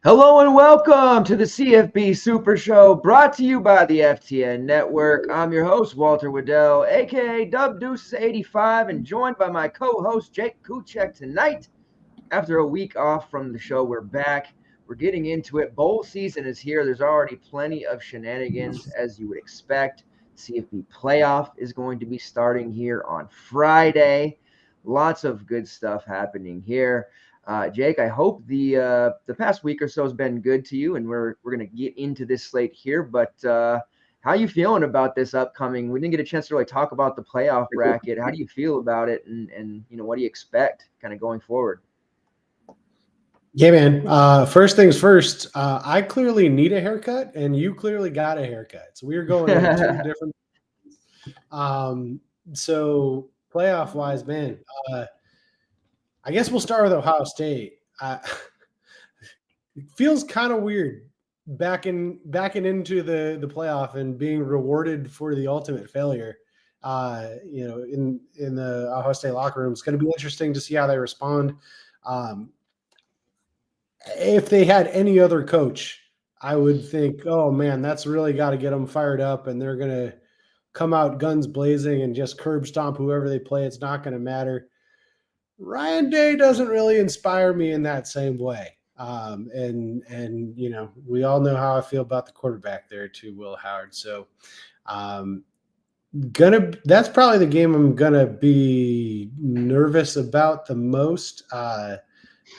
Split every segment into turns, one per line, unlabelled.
Hello and welcome to the CFB Super Show, brought to you by the FTN Network. I'm your host, Walter Waddell, aka Dub Deuces 85, and joined by my co-host, Jake Kucheck. Tonight, after a week off from the show, we're back. We're getting into it. Bowl season is here. There's already plenty of shenanigans, as you would expect. CFB playoff is going to be starting here on Friday. Lots of good stuff happening here. Jake, I hope the past week or so has been good to you, and we're gonna get into this slate here. But how you feeling about this upcoming? We didn't get a chance to really talk about the playoff bracket. How do you feel about it, and what do you expect kind of going forward?
Yeah, man. First things first, I clearly need a haircut, and you clearly got a haircut. So we're going in two different. So playoff wise, man, I guess we'll start with Ohio State. It feels kind of weird backing into the playoff and being rewarded for the ultimate failure. In the Ohio State locker room, it's going to be interesting to see how they respond. If they had any other coach, I would think, oh man, that's really got to get them fired up, and they're going to come out guns blazing and just curb stomp whoever they play. It's not going to matter. Ryan Day doesn't really inspire me in that same way. And we all know how I feel about the quarterback there too, Will Howard. So that's probably the game I'm gonna be nervous about the most.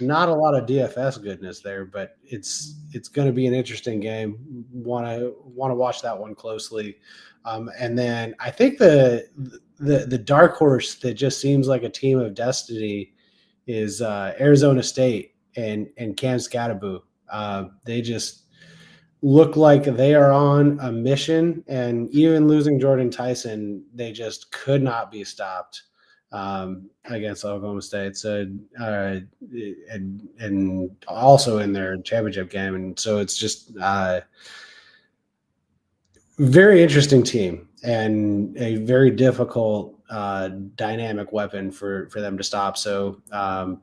Not a lot of DFS goodness there, but it's going to be an interesting game. Want to watch that one closely. And then I think the dark horse that just seems like a team of destiny is Arizona State and Cam Scatteraboo. They just look like they are on a mission, and even losing Jordan Tyson, they just could not be stopped against Oklahoma State. So and also in their championship game, and so it's just very interesting team and a very difficult dynamic weapon for them to stop. So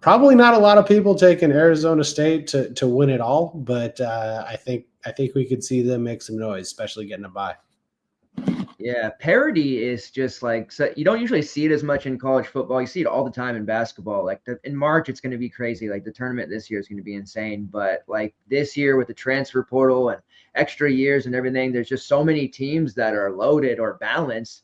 probably not a lot of people taking Arizona State to win it all, but I think we could see them make some noise, especially getting a bye.
Yeah, parity is just like, so you don't usually see it as much in college football. You see it all the time in basketball. Like in March, it's going to be crazy. Like the tournament this year is going to be insane. But like this year with the transfer portal and extra years and everything, there's just so many teams that are loaded or balanced.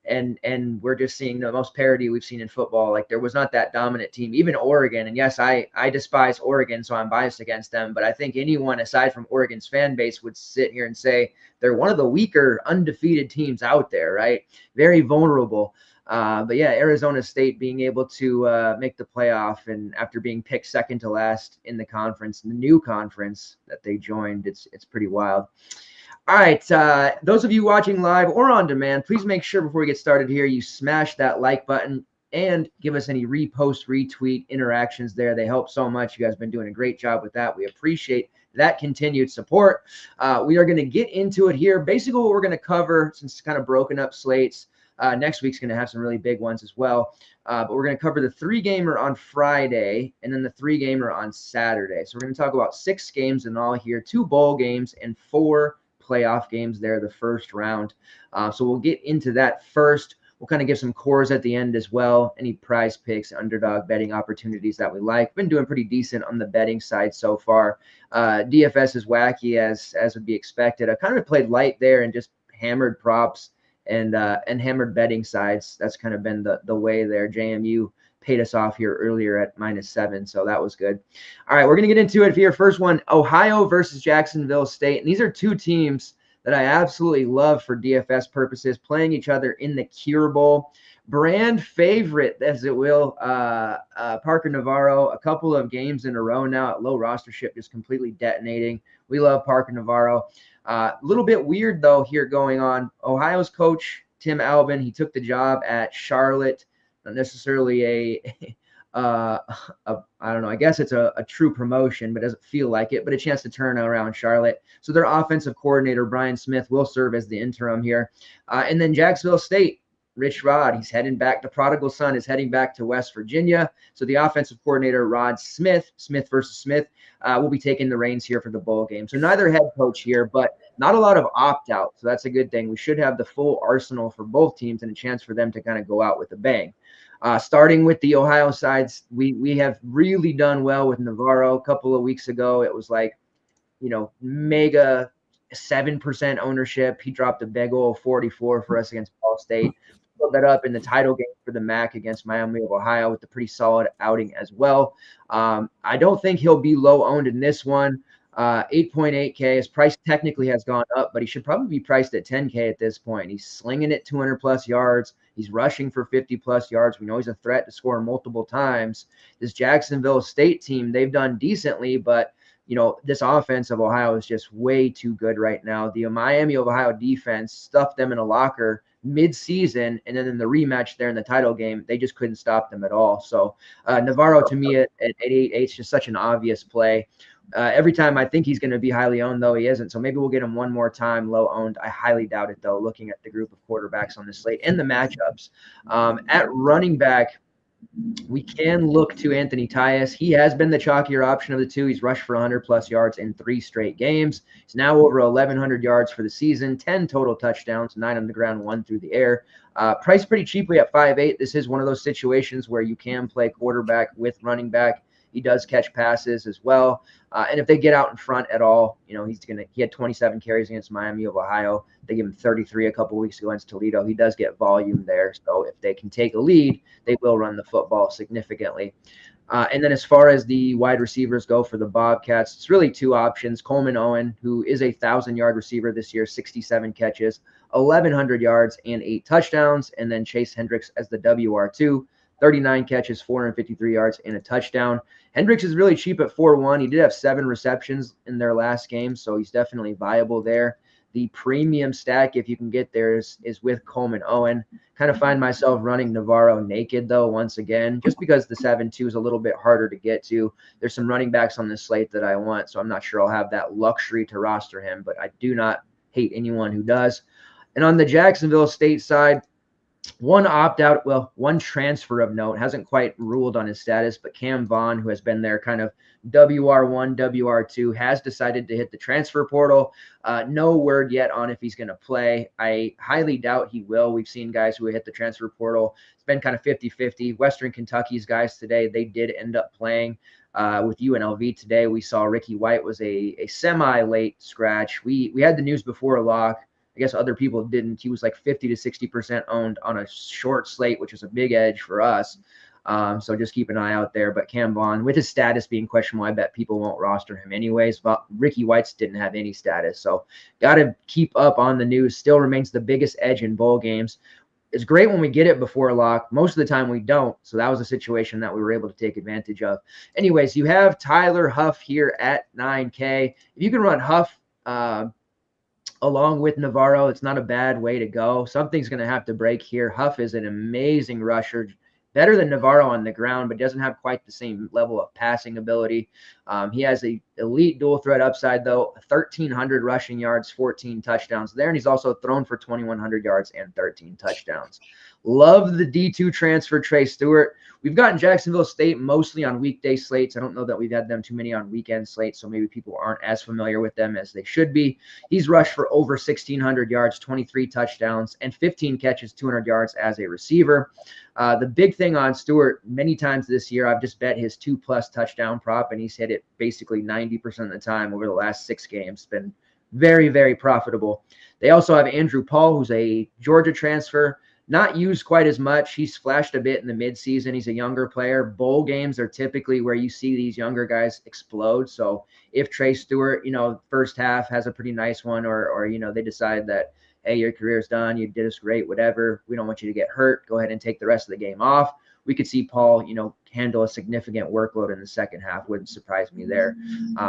And we're just seeing the most parity we've seen in football. Like there was not that dominant team, even Oregon. And yes, I despise Oregon, so I'm biased against them. But I think anyone aside from Oregon's fan base would sit here and say they're one of the weaker undefeated teams out there, right? Very vulnerable. But yeah, Arizona State being able to make the playoff, and after being picked second to last in the conference, the new conference that they joined, it's pretty wild. All right, those of you watching live or on demand, please make sure before we get started here, you smash that like button and give us any repost, retweet interactions there. They help so much. You guys have been doing a great job with that. We appreciate that continued support. We are going to get into it here. Basically, what we're going to cover, since it's kind of broken up slates, next week's going to have some really big ones as well. But we're going to cover the 3-gamer on Friday and then the 3-gamer on Saturday. So we're going to talk about 6 games in all here, 2 bowl games and 4 playoff games there, the first round. So we'll get into that first. We'll kind of give some cores at the end as well. Any prize picks, underdog betting opportunities that we like. Been doing pretty decent on the betting side so far. DFS is wacky as would be expected. I kind of played light there and just hammered props and hammered betting sides. That's kind of been the way there. JMU paid us off here earlier at -7, so that was good. All right, we're going to get into it here. First one, Ohio versus Jacksonville State. And these are 2 teams that I absolutely love for DFS purposes, playing each other in the Cure Bowl. Brand favorite, as it will, Parker Navarro, a couple of games in a row now at low rostership, just completely detonating. We love Parker Navarro. A little bit weird, though, here going on. Ohio's coach, Tim Albin, he took the job at Charlotte. Not necessarily I don't know, I guess it's a true promotion, but doesn't feel like it, but a chance to turn around Charlotte. So their offensive coordinator, Brian Smith, will serve as the interim here. And then Jacksonville State, Rich Rod, he's heading back. The prodigal son is heading back to West Virginia. So the offensive coordinator, Rod Smith, Smith versus Smith, will be taking the reins here for the bowl game. So neither head coach here, but not a lot of opt-out. So that's a good thing. We should have the full arsenal for both teams and a chance for them to kind of go out with a bang. Starting with the Ohio sides, we have really done well with Navarro. A couple of weeks ago, it was like, mega 7% ownership. He dropped a big old 44 for us against Ball State. Put that up in the title game for the MAC against Miami of Ohio with a pretty solid outing as well. I don't think he'll be low owned in this one. 8.8K. His price technically has gone up, but he should probably be priced at 10K at this point. He's slinging it 200 plus yards. He's rushing for 50 plus yards. We know he's a threat to score multiple times. This Jacksonville State team, they've done decently, but this offense of Ohio is just way too good right now. The Miami of Ohio defense stuffed them in a locker mid-season, and then in the rematch there in the title game, they just couldn't stop them at all. So Navarro, to me, at 8.8 is just such an obvious play. Every time I think he's going to be highly owned, though he isn't. So maybe we'll get him one more time low owned. I highly doubt it, though, looking at the group of quarterbacks on the slate and the matchups. At running back, we can look to Anthony Tyus. He has been the chalkier option of the two. He's rushed for 100 plus yards in 3 straight games. He's now over 1,100 yards for the season, 10 total touchdowns, 9 on the ground, 1 through the air. Priced pretty cheaply at 5.8. This is one of those situations where you can play quarterback with running back. He does catch passes as well. And if they get out in front at all, he had 27 carries against Miami of Ohio. They gave him 33 a couple weeks ago against Toledo. He does get volume there. So if they can take a lead, they will run the football significantly. And then as far as the wide receivers go for the Bobcats, it's really 2 options. Coleman Owen, who is a 1,000-yard receiver this year, 67 catches, 1,100 yards, and 8 touchdowns. And then Chase Hendricks as the WR2. 39 catches, 453 yards, and a touchdown. Hendricks is really cheap at 4.1. He did have 7 receptions in their last game, so he's definitely viable there. The premium stack, if you can get there, is with Coleman Owen. Kind of find myself running Navarro naked, though, once again, just because the 7.2 is a little bit harder to get to. There's some running backs on this slate that I want, so I'm not sure I'll have that luxury to roster him, but I do not hate anyone who does. And on the Jacksonville State side, one opt-out, one transfer of note, hasn't quite ruled on his status, but Cam Vaughn, who has been there kind of WR1, WR2, has decided to hit the transfer portal. No word yet on if he's going to play. I highly doubt he will. We've seen guys who hit the transfer portal. It's been kind of 50-50. Western Kentucky's guys today, they did end up playing. With UNLV today, we saw Ricky White was a semi-late scratch. We had the news before lock. I guess other people didn't. He was like 50 to 60% owned on a short slate, which is a big edge for us. So just keep an eye out there. But Cam Vaughn, with his status being questionable, I bet people won't roster him anyways. But Ricky White's didn't have any status. So got to keep up on the news. Still remains the biggest edge in bowl games. It's great when we get it before lock. Most of the time we don't. So that was a situation that we were able to take advantage of. Anyways, you have Tyler Huff here at 9K. If you can run Huff, along with Navarro, it's not a bad way to go. Something's going to have to break here. Huff is an amazing rusher, better than Navarro on the ground, but doesn't have quite the same level of passing ability. He has a elite dual threat upside, though, 1,300 rushing yards, 14 touchdowns there, and he's also thrown for 2,100 yards and 13 touchdowns. Love the D2 transfer, Trey Stewart. We've gotten Jacksonville State mostly on weekday slates. I don't know that we've had them too many on weekend slates, so maybe people aren't as familiar with them as they should be. He's rushed for over 1,600 yards, 23 touchdowns, and 15 catches, 200 yards as a receiver. The big thing on Stewart, many times this year, I've just bet his 2+ touchdown prop, and he's hit it basically 90% of the time over the last 6 games. It's been very, very profitable. They also have Andrew Paul, who's a Georgia transfer. Not used quite as much. He's flashed a bit in the midseason. He's a younger player. Bowl games are typically where you see these younger guys explode. So if Trey Stewart, first half has a pretty nice one, or they decide that, hey, your career's done, you did us great, whatever, we don't want you to get hurt, go ahead and take the rest of the game off. We could see Paul, handle a significant workload in the second half. Wouldn't surprise me there.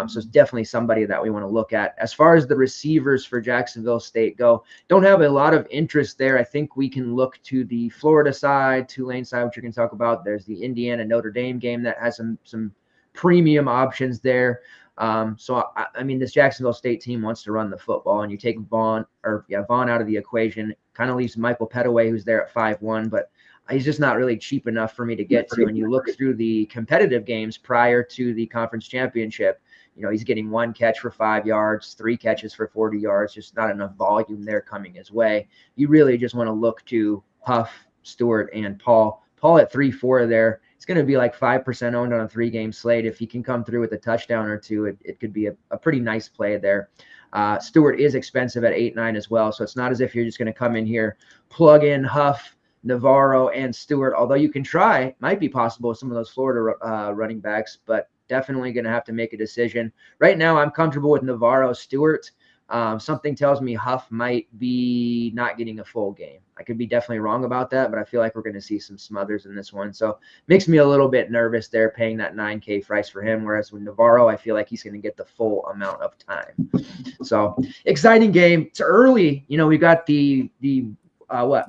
So it's definitely somebody that we want to look at. As far as the receivers for Jacksonville State go, don't have a lot of interest there. I think we can look to the Florida side, Tulane side, which you can talk about. There's the Indiana Notre Dame game that has some premium options there. So I mean, this Jacksonville State team wants to run the football, and you take Vaughn out of the equation, kind of leaves Michael Pettaway, who's there at 5'1", but he's just not really cheap enough for me to get to. And you look through the competitive games prior to the conference championship, he's getting 1 catch for 5 yards, 3 catches for 40 yards, just not enough volume there coming his way. You really just want to look to Huff, Stewart, and Paul. Paul at 3-4 there. It's going to be like 5% owned on a 3-game slate. If he can come through with a touchdown or two, it could be a pretty nice play there. Stewart is expensive at 8-9 as well. So it's not as if you're just going to come in here, plug in Huff, Navarro, and Stewart, although you can try. Might be possible with some of those Florida running backs, but definitely going to have to make a decision. Right now, I'm comfortable with Navarro. Stewart, something tells me Huff might be not getting a full game. I could be definitely wrong about that, but I feel like we're going to see some smothers in this one. So makes me a little bit nervous there paying that $9K price for him, whereas with Navarro, I feel like he's going to get the full amount of time. So exciting game. It's early. We got the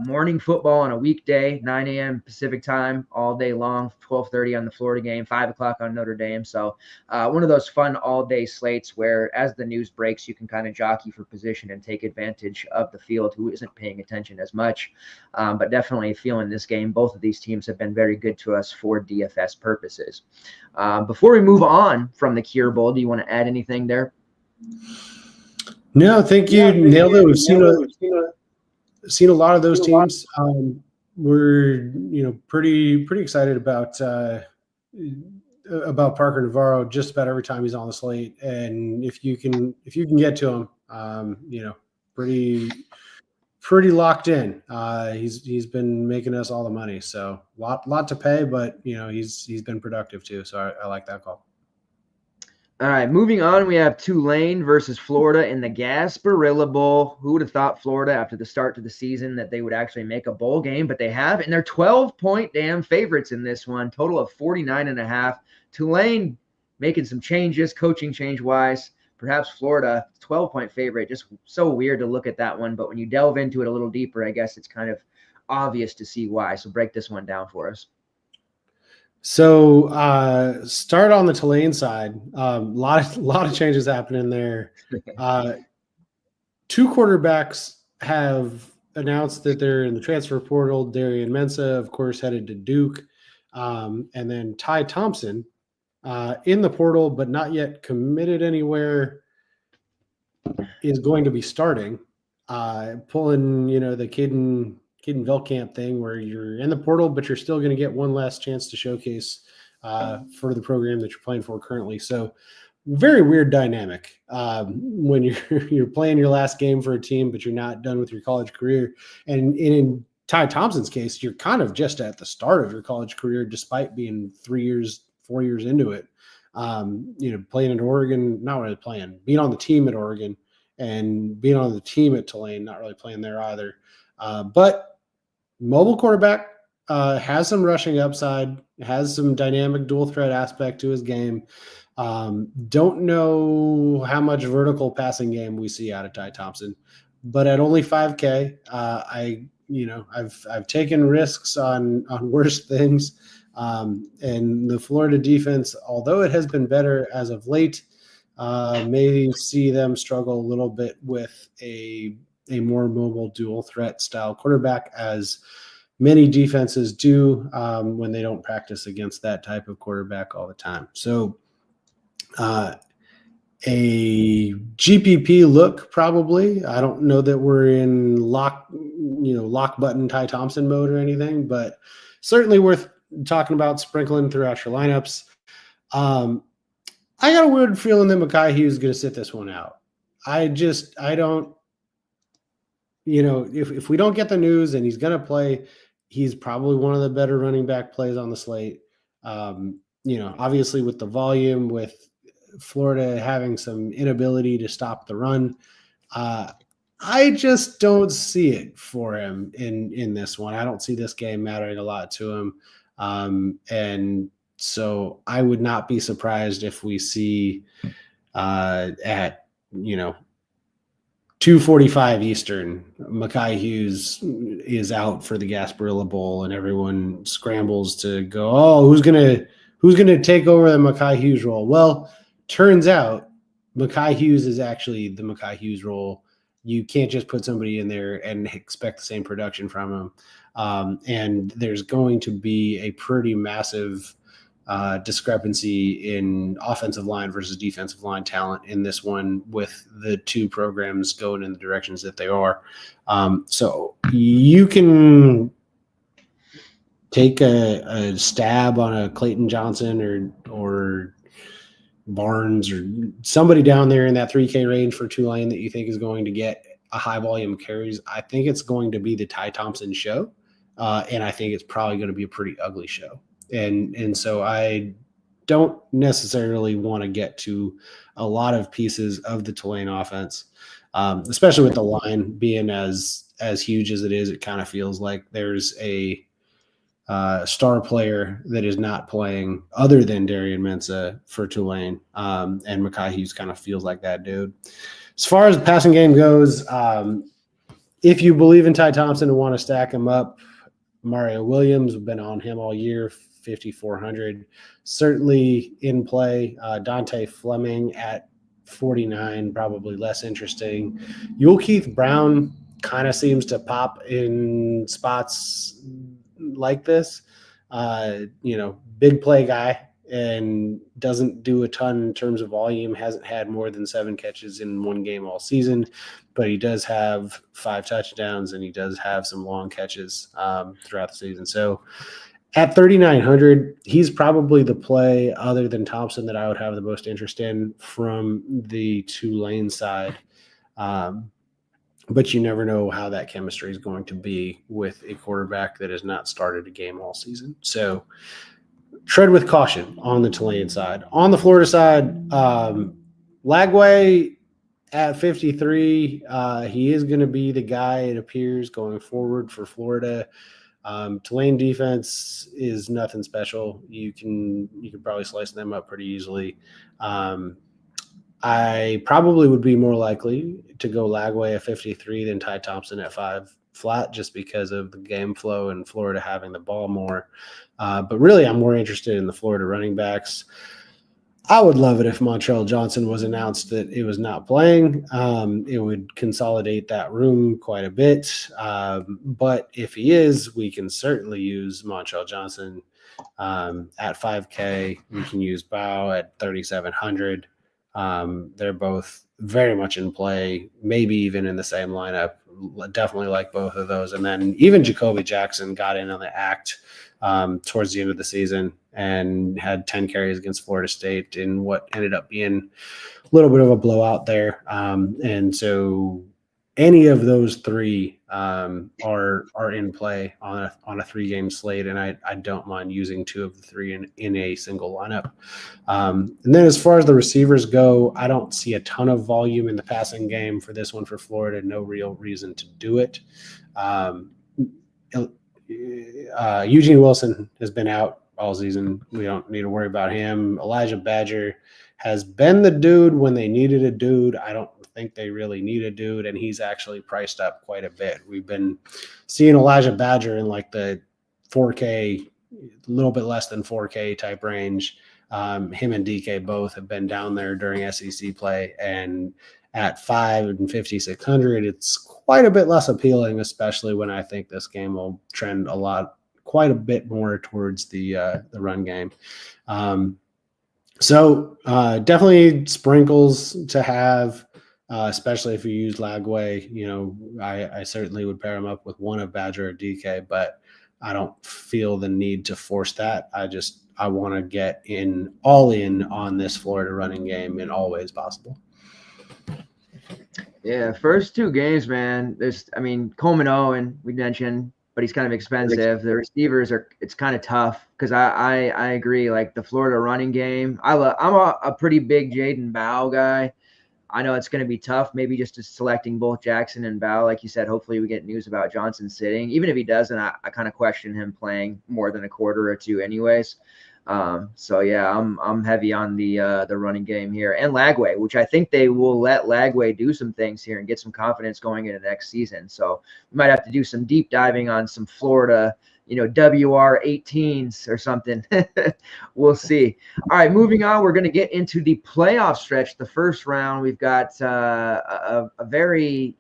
morning football on a weekday, 9 a.m. Pacific time, all day long, 12:30 on the Florida game, 5 o'clock on Notre Dame. So one of those fun all-day slates where as the news breaks, you can kind of jockey for position and take advantage of the field who isn't paying attention as much. But definitely feeling this game. Both of these teams have been very good to us for DFS purposes. Before we move on from the Cure Bowl, do you want to add anything there?
No, thank you. Nailed it. We've seen a lot of those teams. We're pretty excited about Parker Navarro just about every time he's on the slate, and if you can get to him, pretty locked in. He's been making us all the money, so lot to pay, but he's been productive too. So I like that call.
All right, moving on, we have Tulane versus Florida in the Gasparilla Bowl. Who would have thought Florida, after the start to the season, that they would actually make a bowl game? But they have, and they're 12-point damn favorites in this one, total of 49.5. Tulane making some changes, coaching change-wise. Perhaps Florida, 12-point favorite. Just so weird to look at that one. But when you delve into it a little deeper, I guess it's kind of obvious to see why. So break this one down for us.
So start on the Tulane side. Lot of changes happening there. 2 quarterbacks have announced that they're in the transfer portal. Darian Mensah, of course, headed to Duke. And then Ty Thompson in the portal, but not yet committed anywhere, is going to be starting. Pulling, the Caden Velkamp thing where you're in the portal, but you're still going to get one last chance to showcase for the program that you're playing for currently. So very weird dynamic when you're playing your last game for a team, but you're not done with your college career. And in Ty Thompson's case, you're kind of just at the start of your college career, despite being 4 years into it. Playing at Oregon, not really playing, being on the team at Oregon and being on the team at Tulane, not really playing there either. But mobile quarterback, has some rushing upside, has some dynamic dual threat aspect to his game. Don't know how much vertical passing game we see out of Ty Thompson, but at only 5K, I've taken risks on worse things. And the Florida defense, although it has been better as of late, may see them struggle a little bit with a more mobile dual threat style quarterback, as many defenses do when they don't practice against that type of quarterback all the time. So a GPP look, probably. I don't know that we're in lock button Ty Thompson mode or anything, but certainly worth talking about, sprinkling throughout your lineups. I got a weird feeling that Mekhi Hughes is going to sit this one out. I don't, if we don't get the news and he's going to play, he's probably one of the better running back plays on the slate. Obviously with the volume, with Florida having some inability to stop the run, I just don't see it for him in this one. I don't see this game mattering a lot to him. And so I would not be surprised if we see at 2:45 Eastern, Mekhi Hughes is out for the Gasparilla Bowl, and everyone scrambles to go, who's gonna take over the Mekhi Hughes role? Well, turns out Mekhi Hughes is actually the Mekhi Hughes role. You can't just put somebody in there and expect the same production from him. And there's going to be a pretty massive discrepancy in offensive line versus defensive line talent in this one, with the two programs going in the directions that they are. So you can take a stab on a Clayton Johnson or Barnes or somebody down there in that 3K range for Tulane that you think is going to get a high volume of carries. I think it's going to be the Ty Thompson show. And I think it's probably going to be a pretty ugly show. And so I don't necessarily want to get to a lot of pieces of the Tulane offense, especially with the line being as huge as it is. It kind of feels like there's a star player that is not playing other than Darian Mensah for Tulane. And Mekhi Hughes kind of feels like that dude. As far as the passing game goes, if you believe in Ty Thompson and want to stack him up, Mario Williams, we've been on him all year, 5,400. Certainly in play. Dante Fleming at 49, probably less interesting. Keith Brown kind of seems to pop in spots like this. Big play guy and doesn't do a ton in terms of volume, hasn't had more than 7 catches in one game all season, but he does have 5 touchdowns and he does have some long catches throughout the season. So at 3,900, he's probably the play other than Thompson that I would have the most interest in from the Tulane side. But you never know how that chemistry is going to be with a quarterback that has not started a game all season. So tread with caution on the Tulane side. On the Florida side, Lagway at 53, he is going to be the guy, it appears, going forward for Florida. Tulane defense is nothing special. You can probably slice them up pretty easily. I probably would be more likely to go Lagway at 53 than Ty Thompson at 5 flat, just because of the game flow and Florida having the ball more. But really, I'm more interested in the Florida running backs. I would love it if Montrell Johnson was announced that it was not playing. It would consolidate that room quite a bit. But if he is, we can certainly use Montrell Johnson at 5K. We can use Bow at 3,700. They're both very much in play, maybe even in the same lineup. Definitely like both of those. And then even Jacoby Jackson got in on the act towards the end of the season and had 10 carries against Florida State in what ended up being a little bit of a blowout there. And so any of those three are in play on a 3-game slate, and I don't mind using 2 of the 3 in a single lineup. And then as far as the receivers go, I don't see a ton of volume in the passing game for this one for Florida. No real reason to do it. Eugene Wilson has been out all season. We don't need to worry about him. Elijah Badger has been the dude when they needed a dude. I don't think they really need a dude, and he's actually priced up quite a bit. We've been seeing Elijah Badger in like the 4K, a little bit less than 4K type range. Him and DK both have been down there during SEC play, and at 5 and 5,600, it's quite a bit less appealing, especially when I think this game will trend quite a bit more towards the run game. So definitely sprinkles to have, especially if you use Lagway. I certainly would pair him up with one of Badger or DK, but I don't feel the need to force that. I want to get all in on this Florida running game in all ways possible.
Yeah, first 2 games, man. Coleman Owen, we mentioned, but he's kind of expensive. The receivers it's kind of tough because I agree. Like the Florida running game, I'm a pretty big Jaden Bow guy. I know it's going to be tough, maybe just selecting both Jackson and Bow. Like you said, hopefully we get news about Johnson sitting. Even if he doesn't, I kind of question him playing more than a quarter or 2 anyways. So yeah, I'm heavy on the running game here, and Lagway, which I think they will let Lagway do some things here and get some confidence going into next season. So we might have to do some deep diving on some Florida WR18s or something. We'll see. All right, moving on. We're going to get into the playoff stretch. The first round, we've got a very,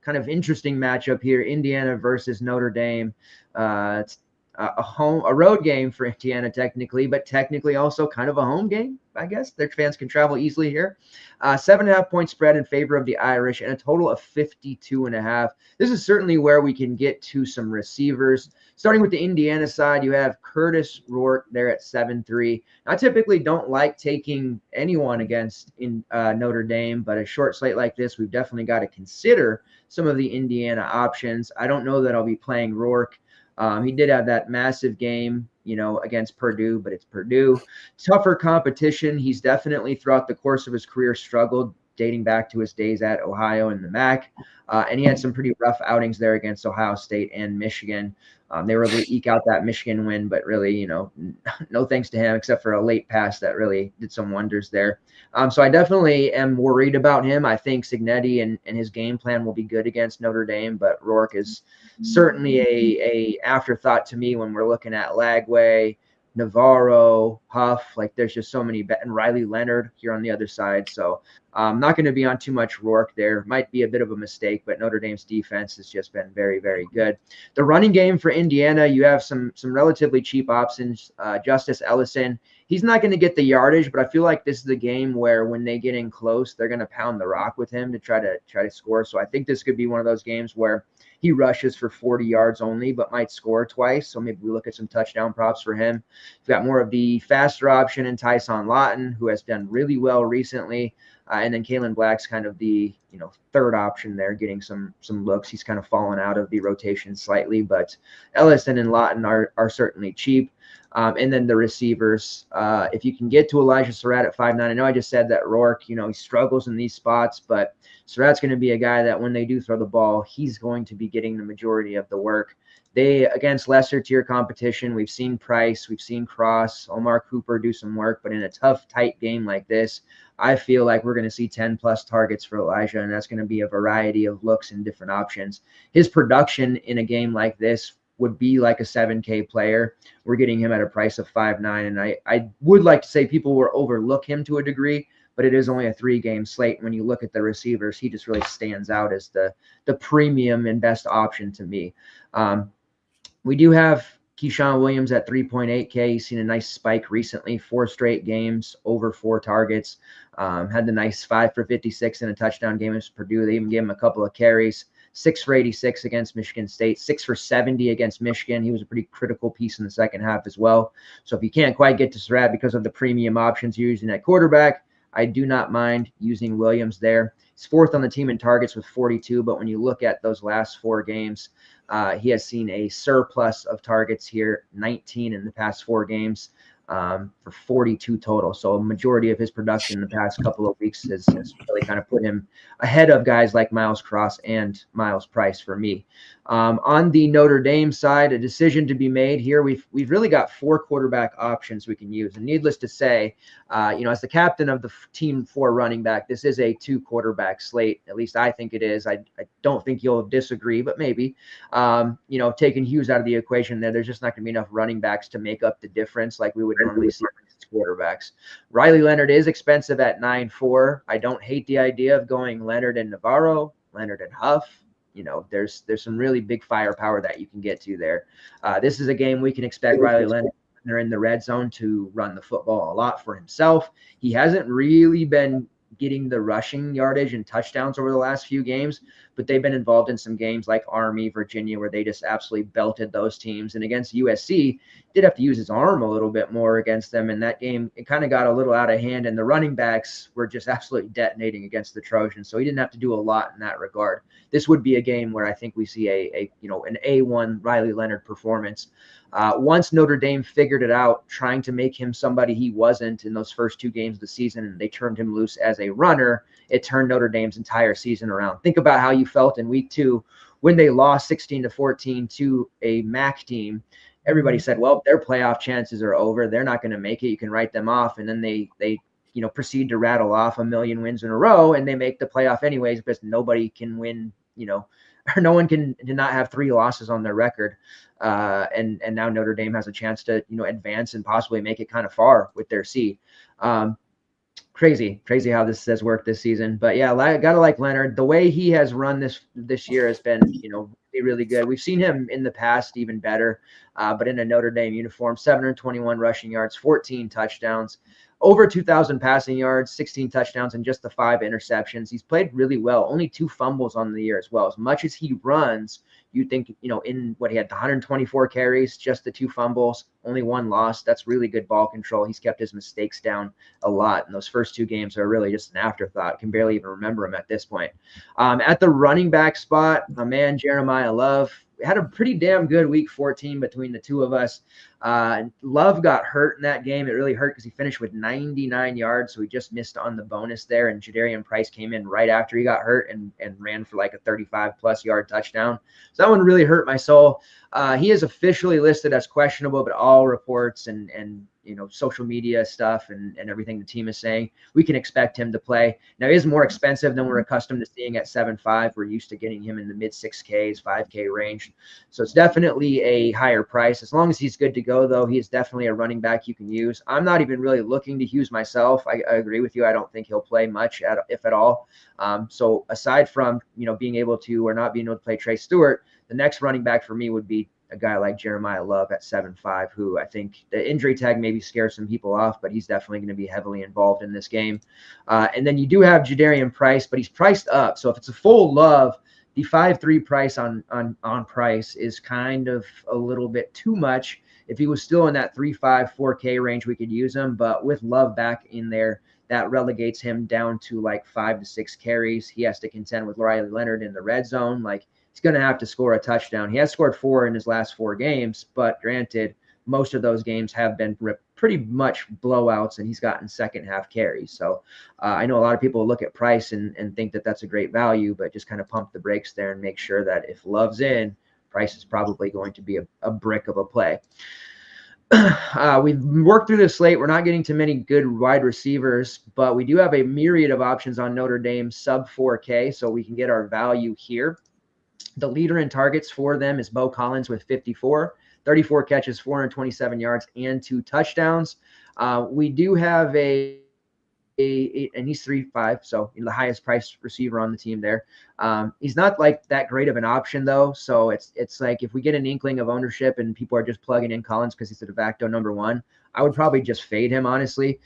kind of interesting matchup here. Indiana versus Notre Dame. It's a road game for Indiana technically, but technically also kind of a home game, I guess. Their fans can travel easily here. 7.5 point spread in favor of the Irish and a total of 52.5. This is certainly where we can get to some receivers. Starting with the Indiana side, you have Curtis Rourke there at 7.3. I typically don't like taking anyone against Notre Dame, but a short slate like this, we've definitely got to consider some of the Indiana options. I don't know that I'll be playing Rourke. He did have that massive game, against Purdue, but it's Purdue. Tougher competition. He's definitely throughout the course of his career struggled, dating back to his days at Ohio and the MAC. And he had some pretty rough outings there against Ohio State and Michigan. They were able to eke out that Michigan win, but really, no thanks to him, except for a late pass that really did some wonders there. So I definitely am worried about him. I think Cignetti and his game plan will be good against Notre Dame, but Rourke is certainly a afterthought to me when we're looking at Lagway, Navarro, Huff. Like there's just so many, and Riley Leonard here on the other side. So I'm not going to be on too much Rourke there. Might be a bit of a mistake, but Notre Dame's defense has just been very, very good. The running game for Indiana, you have some relatively cheap options. Justice Ellison, he's not going to get the yardage, but I feel like this is the game where when they get in close, they're going to pound the rock with him to try to score. So I think this could be one of those games where he rushes for 40 yards only, but might score twice. So maybe we look at some touchdown props for him. We've got more of the faster option in Tyson Lawton, who has done really well recently. And then Kalen Black's kind of the third option there, getting some looks. He's kind of fallen out of the rotation slightly, but Ellison and Lawton are certainly cheap. And then the receivers, if you can get to Elijah Surratt at 5'9", I know I just said that Rourke, he struggles in these spots, but Surratt's going to be a guy that when they do throw the ball, he's going to be getting the majority of the work. They, against lesser tier competition, we've seen Price, we've seen Cross, Omar Cooper do some work, but in a tough, tight game like this, I feel like we're going to see 10-plus targets for Elijah, and that's going to be a variety of looks and different options. His production in a game like this would be like a 7K player. We're getting him at a price of 5.9, and I would like to say people will overlook him to a degree, but it is only a 3-game slate. When you look at the receivers, he just really stands out as the premium and best option to me. We do have Keyshawn Williams at 3.8K. He's seen a nice spike recently, 4 straight games, over 4 targets. Had the nice 5 for 56 in a touchdown game against Purdue. They even gave him a couple of carries. 6 for 86 against Michigan State, 6 for 70 against Michigan. He was a pretty critical piece in the second half as well. So if you can't quite get to Surratt because of the premium options you're using at quarterback, I do not mind using Williams there. He's 4th on the team in targets with 42, but when you look at those last 4 games, he has seen a surplus of targets here, 19 in the past 4 games. For 42 total. So a majority of his production in the past couple of weeks has really kind of put him ahead of guys like Miles Cross and Miles Price for me. On the Notre Dame side, a decision to be made here. We've really got 4 quarterback options we can use. And needless to say, as the captain of the team for running back, this is a 2 quarterback slate. At least I think it is. I don't think you'll disagree, but maybe. Taking Hughes out of the equation there's just not going to be enough running backs to make up the difference like we would normally see quarterbacks. Riley Leonard is expensive at 9.4. I don't hate the idea of going Leonard and Navarro, Leonard and Huff. There's some really big firepower that you can get to there. This is a game we can expect Riley Leonard, when they're in the red zone, to run the football a lot for himself. He hasn't really been getting the rushing yardage and touchdowns over the last few games, but they've been involved in some games like Army, Virginia, where they just absolutely belted those teams. And against USC, did have to use his arm a little bit more against them. In that game, it kind of got a little out of hand, and the running backs were just absolutely detonating against the Trojans. So he didn't have to do a lot in that regard. This would be a game where I think we see an A1 Riley Leonard performance. Once Notre Dame figured it out, trying to make him somebody he wasn't in those first 2 games of the season, and they turned him loose as a runner, it turned Notre Dame's entire season around. Think about how you felt in week 2 when they lost 16-14 to a MAC team. Everybody said, well, their playoff chances are over. They're not going to make it. You can write them off. And then they proceed to rattle off 1 million wins in a row, and they make the playoff anyways because nobody can win, or no one did not have 3 losses on their record. And now Notre Dame has a chance to, advance and possibly make it kind of far with their seed. Crazy how this has worked this season. But yeah, gotta like Leonard. The way he has run this year has been, really good. We've seen him in the past even better, but in a Notre Dame uniform, 721 rushing yards, 14 touchdowns, over 2,000 passing yards, 16 touchdowns, and just the 5 interceptions. He's played really well. Only 2 fumbles on the year as well. As much as he runs, you think, in what he had 124 carries, just the 2 fumbles, only 1 loss. That's really good ball control. He's kept his mistakes down a lot. And those first 2 games are really just an afterthought. I can barely even remember him at this point. At the running back spot, my man Jeremiah Love had a pretty damn good week 14 between the 2 of us. Love got hurt in that game. It really hurt because he finished with 99 yards, so he just missed on the bonus there. And Jadarian Price came in right after he got hurt and ran for like a 35-plus yard touchdown. So that one really hurt my soul. He is officially listed as questionable, but all reports and social media stuff and everything the team is saying, we can expect him to play. Now, he is more expensive than we're accustomed to seeing at 7.5. We're used to getting him in the mid 6Ks, 5K range. So it's definitely a higher price. As long as he's good to go, though, he is definitely a running back you can use. I'm not even really looking to use myself. I agree with you. I don't think he'll play much, if at all. So aside from, being able to or not being able to play Trey Stewart, the next running back for me would be a guy like Jeremiah Love at 7.5, who I think the injury tag maybe scares some people off, but he's definitely going to be heavily involved in this game. And then you do have Jadarian Price, but he's priced up. So if it's a full Love, the 5.3 price on Price is kind of a little bit too much. If he was still in that 3.5, 4K range, we could use him. But with Love back in there, that relegates him down to like 5 to 6 carries. He has to contend with Riley Leonard in the red zone. Like, he's going to have to score a touchdown. He has scored 4 in his last 4 games, but granted, most of those games have been pretty much blowouts, and he's gotten second half carries. So I know a lot of people look at Price and think that that's a great value, but just kind of pump the brakes there and make sure that if Love's in, Price is probably going to be a brick of a play. We've worked through the slate. We're not getting to many good wide receivers, but we do have a myriad of options on Notre Dame sub 4K, so we can get our value here. The leader in targets for them is Bo Collins with 54, 34 catches, 427 yards, and 2 touchdowns. We do have and he's 3.5, so the highest priced receiver on the team there. He's not like that great of an option though, so it's like if we get an inkling of ownership and people are just plugging in Collins because he's the de facto number 1, I would probably just fade him, honestly.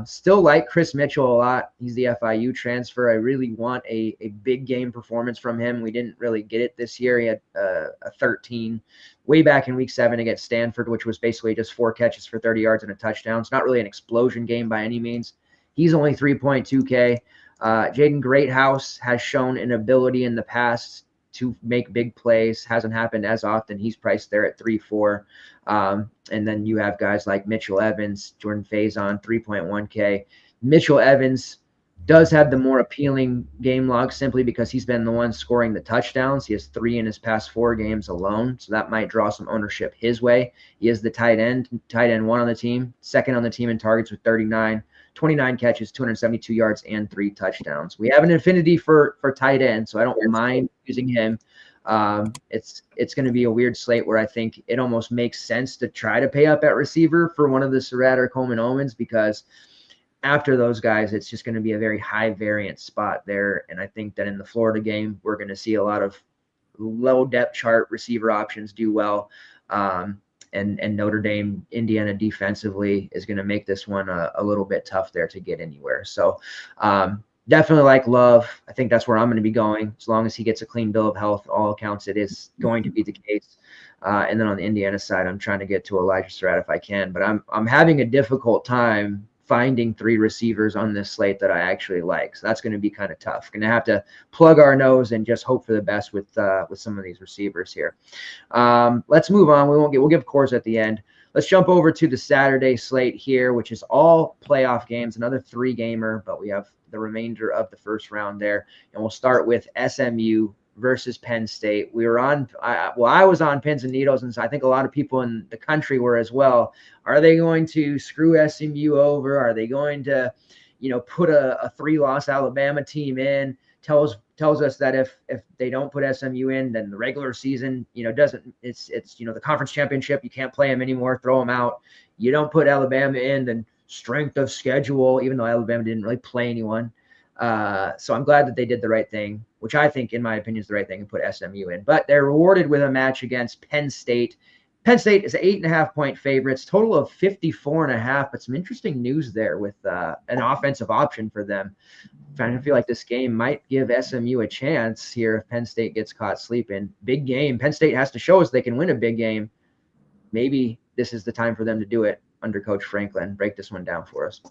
Still like Chris Mitchell a lot. He's the FIU transfer. I really want a big game performance from him. We didn't really get it this year. He had a 13 way back in week 7 against Stanford, which was basically just 4 catches for 30 yards and a touchdown. It's not really an explosion game by any means. He's only 3.2K. Jaden Greathouse has shown an ability in the past to make big plays. Hasn't happened as often. He's priced there at 3.4. And then you have guys like Mitchell Evans, Jordan Faison, 3.1K. Mitchell Evans does have the more appealing game log simply because he's been the one scoring the touchdowns. He has 3 in his past 4 games alone, so that might draw some ownership his way. He is the tight end 1 on the team, second on the team in targets with 39, 29 catches, 272 yards, and 3 touchdowns. We have an affinity for tight end, so I don't mind using him. It's going to be a weird slate where I think it almost makes sense to try to pay up at receiver for one of the Surratt or Coleman Omens, because after those guys, it's just going to be a very high variance spot there. And I think that in the Florida game, we're going to see a lot of low depth chart receiver options do well. And Notre Dame, Indiana defensively is going to make this one a little bit tough there to get anywhere. So definitely like Love. I think that's where I'm going to be going. As long as he gets a clean bill of health, all accounts, it is going to be the case. And then on the Indiana side, I'm trying to get to Elijah Surratt if I can, but I'm having a difficult time finding 3 receivers on this slate that I actually like. So that's going to be kind of tough. Going to have to plug our nose and just hope for the best with some of these receivers here. Let's move on. We'll give cores at the end. Let's jump over to the Saturday slate here, which is all playoff games, another 3-gamer, but we have the remainder of the first round there. And we'll start with SMU versus Penn State. We were on, I was on pins and needles, and so I think a lot of people in the country were as well. Are they going to screw SMU over? Are they going to, put a 3-loss Alabama team in, tells us that if they don't put SMU in, then the regular season, doesn't, it's the conference championship, you can't play them anymore, throw them out. You don't put Alabama in, then strength of schedule, even though Alabama didn't really play anyone. So I'm glad that they did the right thing, which I think, in my opinion, is the right thing, and put SMU in. But they're rewarded with a match against Penn State. Penn State is 8.5-point favorites, total of 54.5. But some interesting news there with an offensive option for them. I feel like this game might give SMU a chance here if Penn State gets caught sleeping. Big game. Penn State has to show us they can win a big game. Maybe this is the time for them to do it under Coach Franklin. Break this one down for us.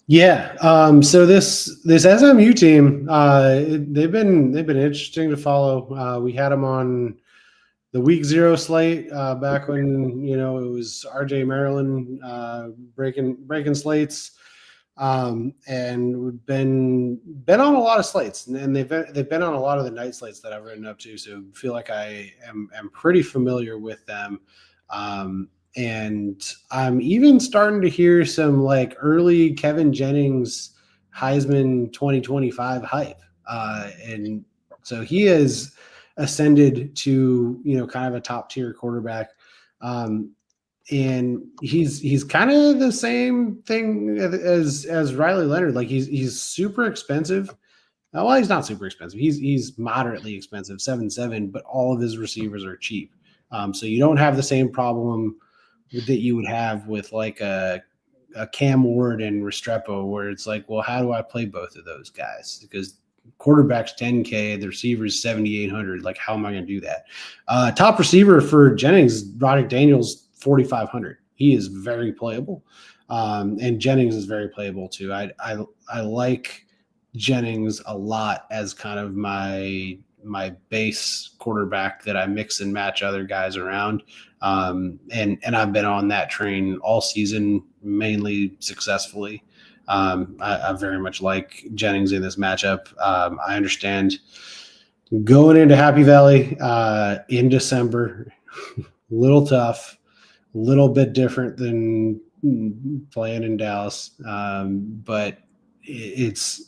Yeah. So this SMU team, they've been interesting to follow. We had them on the week 0 slate back when it was RJ Maryland breaking slates, and we've been on a lot of slates, and they've been on a lot of the night slates that I've written up to. So I feel like I am pretty familiar with them. And I'm even starting to hear some like early Kevin Jennings Heisman 2025 hype. And so he has ascended to, kind of a top tier quarterback. And he's kind of the same thing as Riley Leonard. Like he's super expensive. Well, he's not super expensive. He's moderately expensive, 7.7, but all of his receivers are cheap. So you don't have the same problem that you would have with like a Cam Ward and Restrepo, where it's like, well, how do I play both of those guys? Because quarterback's 10K, the receiver's 7,800. Like, how am I going to do that? Top receiver for Jennings, Roderick Daniels, 4,500. He is very playable, and Jennings is very playable too. I like Jennings a lot as kind of my base quarterback that I mix and match other guys around. And I've been on that train all season, mainly successfully. I very much like Jennings in this matchup. I understand going into Happy Valley in December, a little tough, a little bit different than playing in Dallas. But it's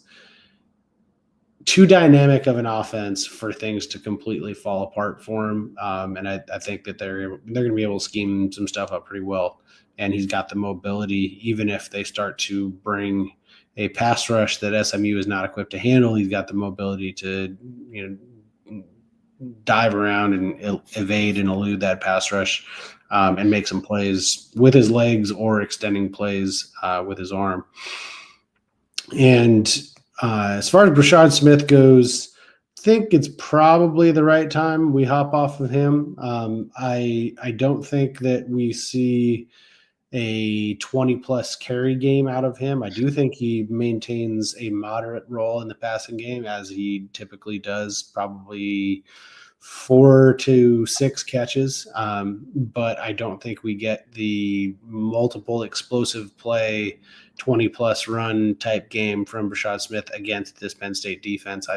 too dynamic of an offense for things to completely fall apart for him. And I think that they're going to be able to scheme some stuff up pretty well. And he's got the mobility, even if they start to bring a pass rush that SMU is not equipped to handle. He's got the mobility to, dive around and evade and elude that pass rush, and make some plays with his legs or extending plays with his arm. And as far as Brashad Smith goes, I think it's probably the right time we hop off of him. I don't think that we see a 20-plus carry game out of him. I do think he maintains a moderate role in the passing game, as he typically does, probably 4 to 6 catches. But I don't think we get the multiple explosive play 20-plus run type game from Brashad Smith against this Penn State defense.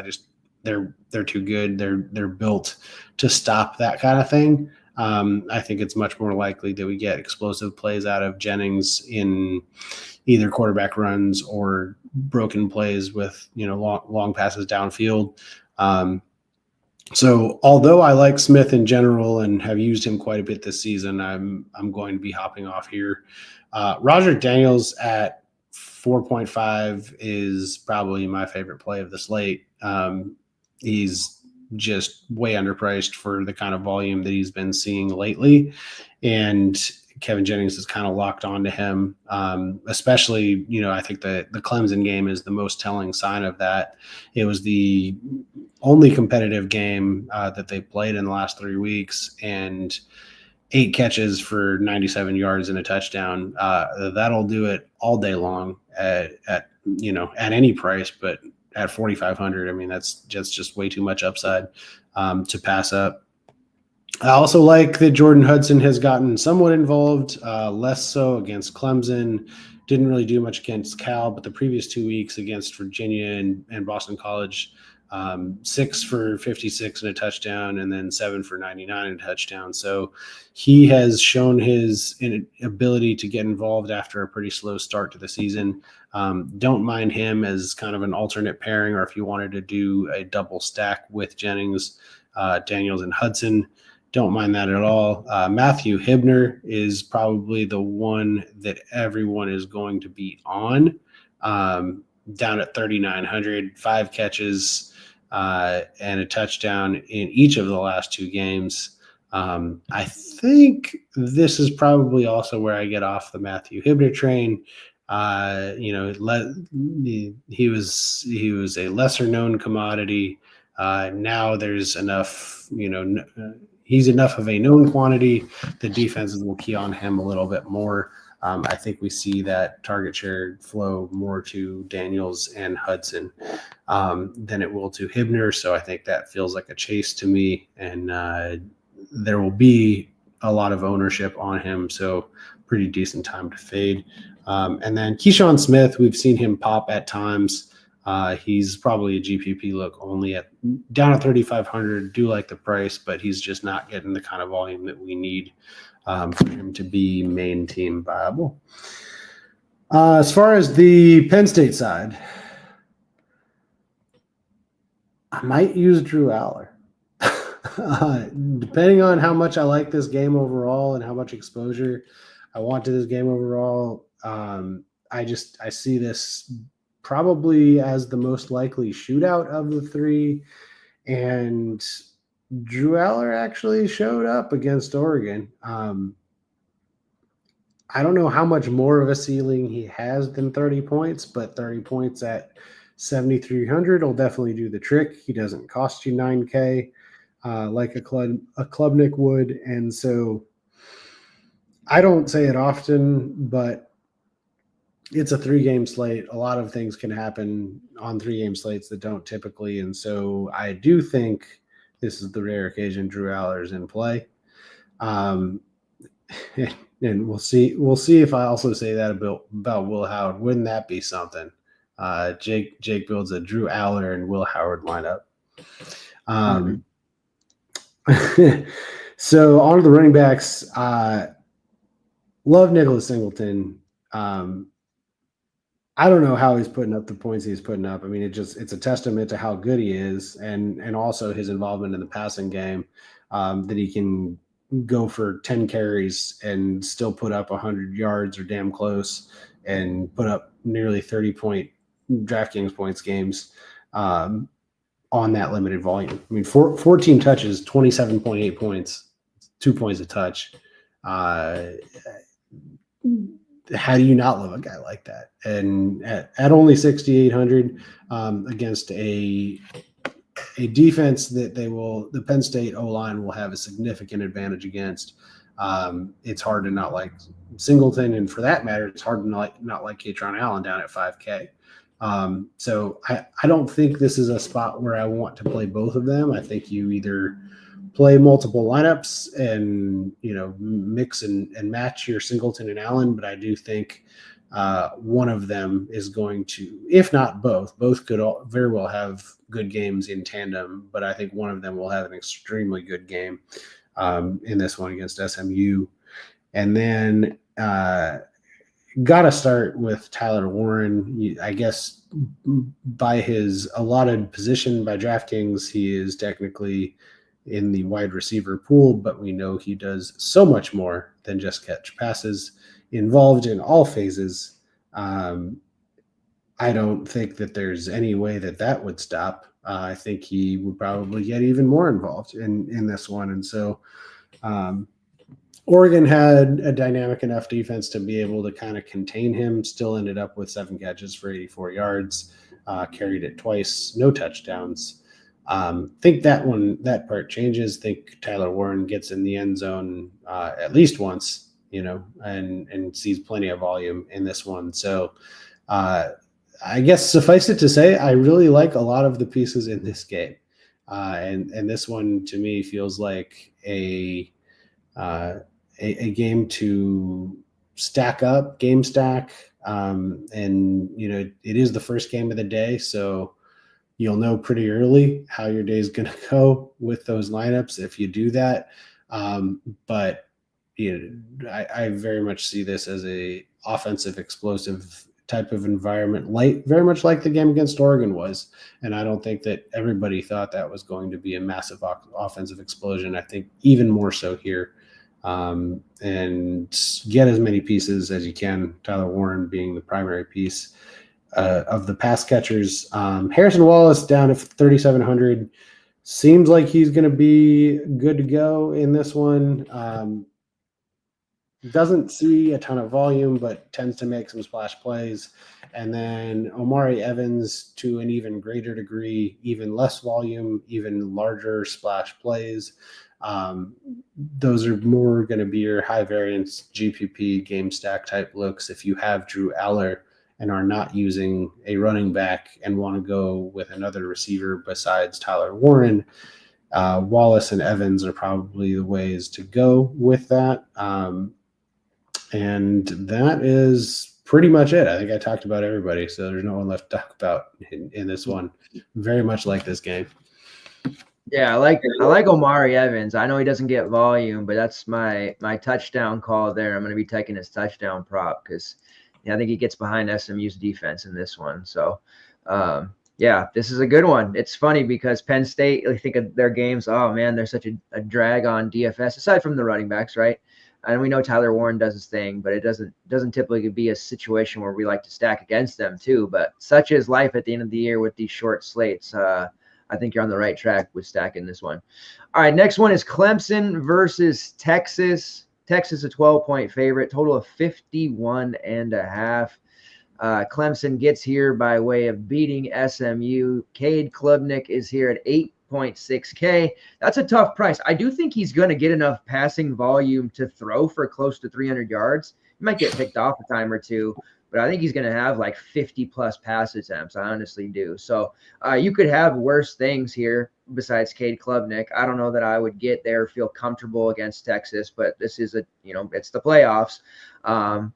They're too good. They're built to stop that kind of thing. I think it's much more likely that we get explosive plays out of Jennings in either quarterback runs or broken plays with long passes downfield. So although I like Smith in general and have used him quite a bit this season, I'm going to be hopping off here. Roger Daniels at 4.5 is probably my favorite play of the slate. He's just way underpriced for the kind of volume that he's been seeing lately. And Kevin Jennings is kind of locked onto him. Especially, I think the Clemson game is the most telling sign of that. It was the only competitive game that they played in the last 3 weeks, and 8 catches for 97 yards and a touchdown. That'll do it all day long at any price, but at 4,500, I mean, that's just way too much upside to pass up. I also like that Jordan Hudson has gotten somewhat involved, less so against Clemson. Didn't really do much against Cal, but the previous 2 weeks against Virginia and Boston College, 6 for 56 and a touchdown, and then 7 for 99 and a touchdown. So he has shown his ability to get involved after a pretty slow start to the season. Don't mind him as kind of an alternate pairing, or if you wanted to do a double stack with Jennings, Daniels, and Hudson. Don't mind that at all. Matthew Hibner is probably the one that everyone is going to be on. Down at 3,900, 5 catches and a touchdown in each of the last 2 games. I think this is probably also where I get off the Matthew Hibner train. He was a lesser known commodity. Now there's enough, he's enough of a known quantity. The defenses will key on him a little bit more. I think we see that target share flow more to Daniels and Hudson than it will to Hibner. So I think that feels like a chase to me, and there will be a lot of ownership on him. So pretty decent time to fade. And then Keyshawn Smith, we've seen him pop at times. He's probably a GPP look only down at 3,500. Do like the price, but he's just not getting the kind of volume that we need for him to be main team viable. As far as the Penn State side, I might use Drew Aller. Depending on how much I like this game overall and how much exposure I want to this game overall, I see this probably as the most likely shootout of the 3, and Drew Aller actually showed up against Oregon. I don't know how much more of a ceiling he has than 30 points, but 30 points at 7,300 will definitely do the trick. He doesn't cost you $9K like a Klubnik would, and so I don't say it often, but it's a 3-game slate. A lot of things can happen on 3-game slates that don't typically, and so I do think this is the rare occasion Drew Aller is in play. And we'll see if I also say that about Will Howard. Wouldn't that be something? Jake builds a Drew Aller and Will Howard lineup. So on to the running backs. Love Nicholas Singleton. I don't know how he's putting up the points he's putting up. I mean, it's a testament to how good he is, and also his involvement in the passing game, that he can go for 10 carries and still put up 100 yards or damn close, and put up nearly 30-point DraftKings points games on that limited volume. I mean, 14 touches, 27.8 points, 2 points a touch. How do you not love a guy like that? And at only 6,800 against a defense that the Penn State O-line will have a significant advantage against. It's hard to not like Singleton, and for that matter, it's hard to not like Katron Allen down at 5K. So I don't think this is a spot where I want to play both of them. I think you either play multiple lineups and mix and match your Singleton and Allen, but I do think one of them is going to, if not both could very well have good games in tandem, but I think one of them will have an extremely good game in this one against SMU. And then got to start with Tyler Warren. I guess by his allotted position by DraftKings, he is technically in the wide receiver pool, but we know he does so much more than just catch passes, involved in all phases. I don't think that there's any way that would stop. I think he would probably get even more involved in this one. And so Oregon had a dynamic enough defense to be able to kind of contain him, still ended up with 7 catches for 84 yards, carried it twice, no touchdowns. Think that part changes. Think Tyler Warren gets in the end zone at least once, and sees plenty of volume in this one. So I guess suffice it to say, I really like a lot of the pieces in this game. And this one to me feels like a game to stack up, game stack. And it is the first game of the day. So you'll know pretty early how your day is going to go with those lineups if you do that. But I very much see this as a offensive, explosive type of environment, very much like the game against Oregon was. And I don't think that everybody thought that was going to be a massive offensive explosion. I think even more so here. And get as many pieces as you can, Tyler Warren being the primary piece. Of the pass catchers, Harrison Wallace down to 3,700. Seems like he's going to be good to go in this one. Doesn't see a ton of volume, but tends to make some splash plays. And then Omari Evans, to an even greater degree, even less volume, even larger splash plays. Those are more going to be your high variance GPP game stack type looks if you have Drew Aller and are not using a running back and want to go with another receiver besides Tyler Warren. Wallace and Evans are probably the ways to go with that. And that is pretty much it. I think I talked about everybody, so there's no one left to talk about in this one. Very much like this game.
Yeah, I like Omari Evans. I know he doesn't get volume, but that's my touchdown call there. I'm going to be taking his touchdown prop because I think he gets behind SMU's defense in this one. So, yeah, this is a good one. It's funny because Penn State, I think of their games, oh, man, they're such a drag on DFS, aside from the running backs, right? And we know Tyler Warren does his thing, but it doesn't typically be a situation where we like to stack against them too. But such is life at the end of the year with these short slates. I think you're on the right track with stacking this one. All right, next one is Clemson versus Texas. Texas a 12-point favorite, total of 51.5. Clemson gets here by way of beating SMU. Cade Klubnik is here at 8.6K. That's a tough price. I do think he's going to get enough passing volume to throw for close to 300 yards. He might get picked off a time or two, but I think he's going to have like 50-plus pass attempts. I honestly do. So you could have worse things here besides Cade Klubnik. I don't know that I would get there, feel comfortable against Texas, but this is it's the playoffs.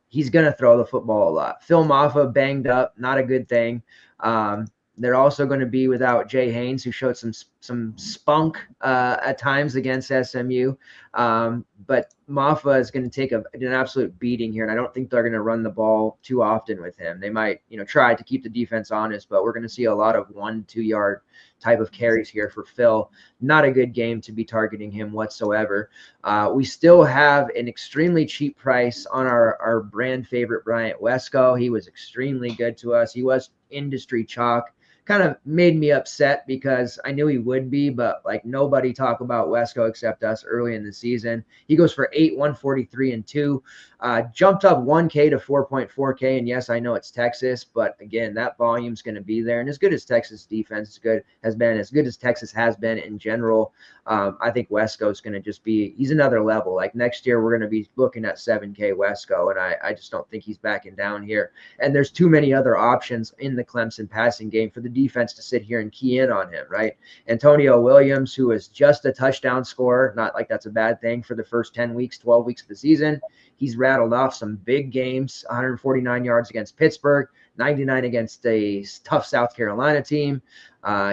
He's going to throw the football a lot. Phil Maffa banged up, not a good thing. They're also going to be without Jay Haynes, who showed some spunk at times against SMU. But Maffa is going to take an absolute beating here, and I don't think they're going to run the ball too often with him. They might, try to keep the defense honest, but we're going to see a lot of 1-2 yard type of carries here for Phil. Not a good game to be targeting him whatsoever. We still have an extremely cheap price on our brand favorite Bryant Wesco. He was extremely good to us. He was industry chalk. Kind of made me upset because I knew he would be, but like nobody talked about Wesco except us early in the season. He goes for 8, 143 and 2, jumped up 1K to 4.4K. And yes, I know it's Texas, but again, that volume's going to be there. And as good as Texas defense has been, as good as Texas has been in general, I think Wesco's going to just be, he's another level. Like next year, we're going to be looking at 7K Wesco, and I just don't think he's backing down here. And there's too many other options in the Clemson passing game for the defense to sit here and key in on him, right? Antonio Williams, who is just a touchdown scorer, not like that's a bad thing for the first 10 weeks, 12 weeks of the season. He's rattled off some big games, 149 yards against Pittsburgh, 99 against a tough South Carolina team.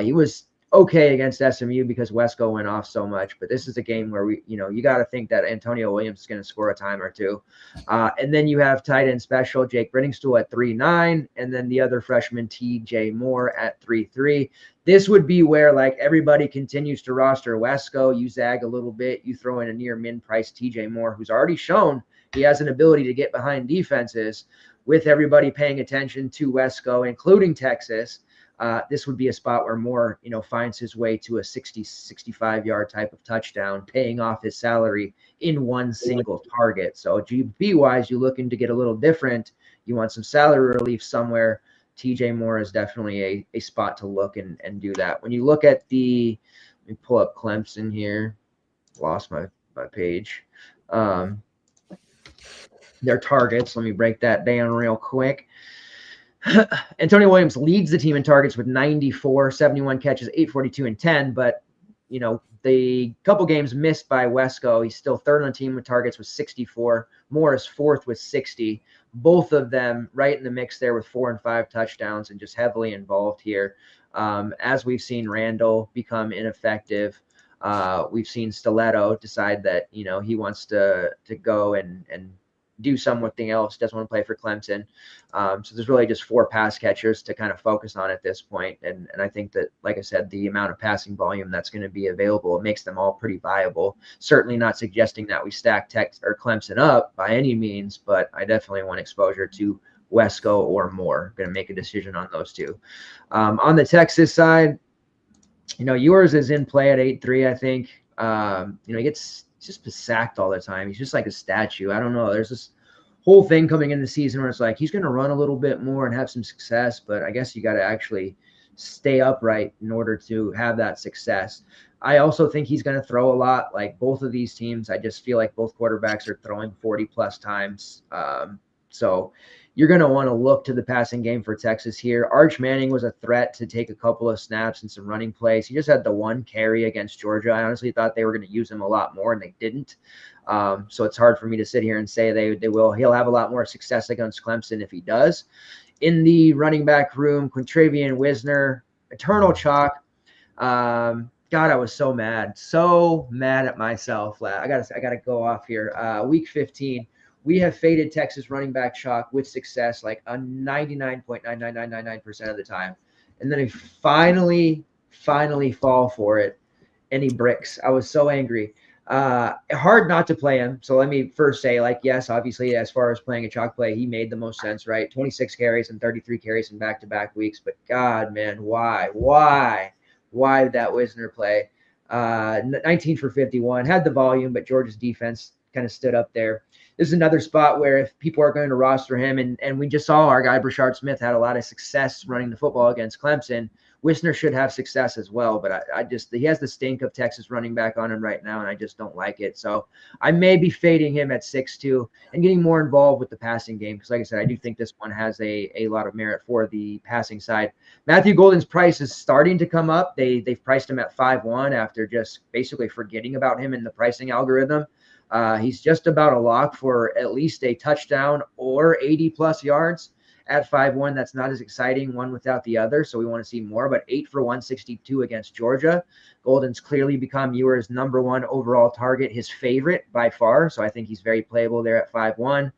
He was okay against SMU because Wesco went off so much, but this is a game where you got to think that Antonio Williams is going to score a time or two. And then you have tight end special Jake Brenningstool at 3.9, and then the other freshman TJ Moore at 3.3. This would be where like everybody continues to roster Wesco. You zag a little bit, you throw in a near min price TJ Moore, who's already shown he has an ability to get behind defenses. With everybody paying attention to Wesco, including Texas, this would be a spot where Moore, finds his way to a 60, 65-yard type of touchdown, paying off his salary in one single target. So GP-wise, you're looking to get a little different. You want some salary relief somewhere. TJ Moore is definitely a spot to look and do that. When you look at let me pull up Clemson here. Lost my page. Their targets. Let me break that down real quick. Antonio Williams leads the team in targets with 94, 71 catches, 842 and 10. But, the couple games missed by Wesco, he's still third on the team with targets with 64. Moore is fourth with 60. Both of them right in the mix there with 4 and 5 touchdowns and just heavily involved here. As we've seen Randall become ineffective, we've seen Stiletto decide that, he wants to go and do something else, doesn't want to play for Clemson. So there's really just 4 pass catchers to kind of focus on at this point. And I think that, like I said, the amount of passing volume that's going to be available, it makes them all pretty viable. Certainly not suggesting that we stack Tech or Clemson up by any means, but I definitely want exposure to Wesco or more. Going to make a decision on those 2. On the Texas side, Ewers is in play at 8-3, I think. He gets just sacked all the time. He's just like a statue. I don't know. There's this whole thing coming in the season where it's like he's going to run a little bit more and have some success, but I guess you got to actually stay upright in order to have that success. I also think he's going to throw a lot. Like both of these teams, I just feel like both quarterbacks are throwing 40+ times. So you're going to want to look to the passing game for Texas here. Arch Manning was a threat to take a couple of snaps and some running plays. He just had the 1 carry against Georgia. I honestly thought they were going to use him a lot more, and they didn't. So it's hard for me to sit here and say they will. He'll have a lot more success against Clemson if he does. In the running back room, Quintravian Wisner, eternal chalk. God, I was so mad at myself. I gotta go off here. Week 15. We have faded Texas running back chalk with success, like a 99.99999% of the time. And then he finally fall for it, and he bricks. I was so angry. Hard not to play him. So let me first say, yes, obviously, as far as playing a chalk play, he made the most sense, right? 26 carries and 33 carries in back-to-back weeks. But God, man, why did that Wisner play? 19 for 51, had the volume, but Georgia's defense kind of stood up there. This is another spot where if people are going to roster him, and we just saw our guy Brashard Smith had a lot of success running the football against Clemson. Wisner should have success as well, but he has the stink of Texas running back on him right now, and I just don't like it. So I may be fading him at 6-2 and getting more involved with the passing game because, like I said, I do think this one has a lot of merit for the passing side. Matthew Golden's price is starting to come up. They've priced him at 5-1 after just basically forgetting about him in the pricing algorithm. He's just about a lock for at least a touchdown or 80+ yards at 5-1. That's not as exciting one without the other, so we want to see more. But 8 for 162 against Georgia. Golden's clearly become Ewer's #1 overall target, his favorite by far. So I think he's very playable there at 5-1.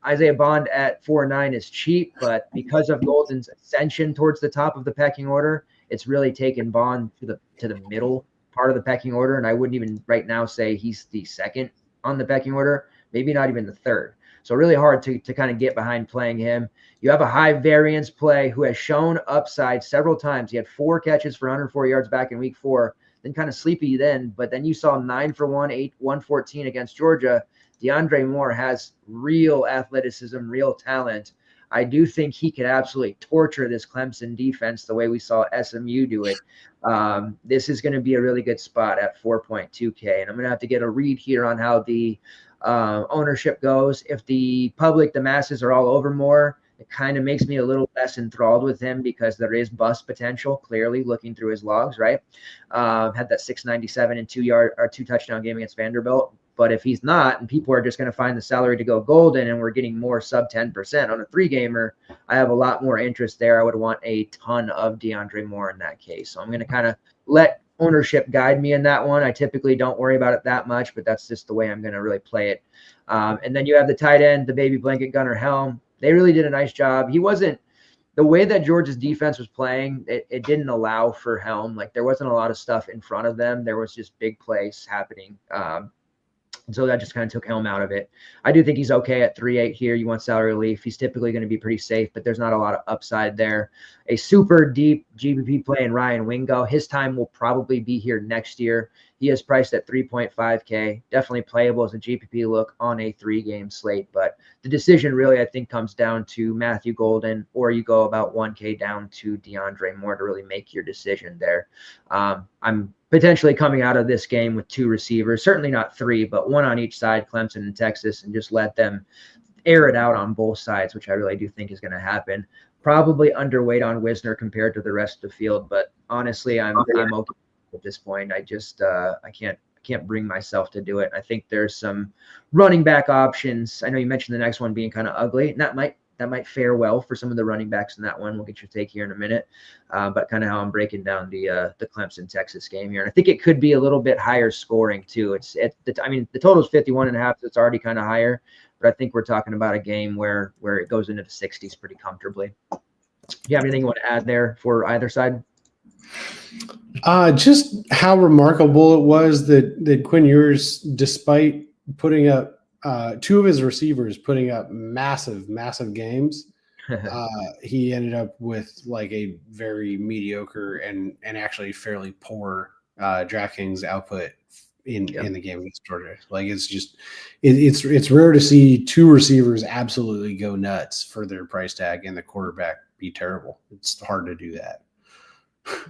Isaiah Bond at 4-9 is cheap, but because of Golden's ascension towards the top of the pecking order, it's really taken Bond to the middle part of the pecking order, and I wouldn't even right now say he's the second on the pecking order, maybe not even the third. So really hard to kind of get behind playing him. You have a high variance play who has shown upside several times. He had 4 catches for 104 yards back in week 4, then kind of sleepy then, but then you saw 9 for 114 against Georgia. DeAndre Moore has real athleticism, real talent. I do think he could absolutely torture this Clemson defense the way we saw SMU do it. This is going to be a really good spot at 4.2K. And I'm going to have to get a read here on how the ownership goes. If the public, the masses are all over Moore, it kind of makes me a little less enthralled with him because there is bust potential, clearly looking through his logs, right? Had that 697 and 2 touchdown game against Vanderbilt. But if he's not, and people are just going to find the salary to go Golden, and we're getting more sub 10% on a 3-gamer, I have a lot more interest there. I would want a ton of DeAndre Moore in that case. So I'm going to kind of let ownership guide me in that one. I typically don't worry about it that much, but that's just the way I'm going to really play it. And then you have the tight end, the baby blanket Gunnar Helm. They really did a nice job. He wasn't – the way that Georgia's defense was playing, it didn't allow for Helm. Like there wasn't a lot of stuff in front of them. There was just big plays happening. So that just kind of took Helm out of it. I do think he's okay at 3.8 here. You want salary relief. He's typically going to be pretty safe, but there's not a lot of upside there. A super deep GPP play in Ryan Wingo. His time will probably be here next year. He is priced at 3.5K. Definitely playable as a GPP look on a 3-game slate. But the decision really, I think, comes down to Matthew Golden, or you go about 1K down to DeAndre Moore to really make your decision there. I'm potentially coming out of this game with 2 receivers, certainly not 3, but 1 on each side, Clemson and Texas, and just let them air it out on both sides, which I really do think is going to happen. Probably underweight on Wisner compared to the rest of the field, but honestly, I'm okay at this point. I just I can't bring myself to do it. I think there's some running back options. I know you mentioned the next one being kind of ugly, and that might fare well for some of the running backs in that one. We'll get your take here in a minute, but kind of how I'm breaking down the Clemson Texas game here. And I think it could be a little bit higher scoring too. The total is 51.5, so it's already kind of higher, but I think we're talking about a game where it goes into the 60s pretty comfortably. Do you have anything you want to add there for either side?
Just how remarkable it was that Quinn Ewers, despite putting up two of his receivers putting up massive games, he ended up with like a very mediocre and actually fairly poor DraftKings output in the game against Georgia. Like it's rare to see two receivers absolutely go nuts for their price tag and the quarterback be terrible. It's hard to do that.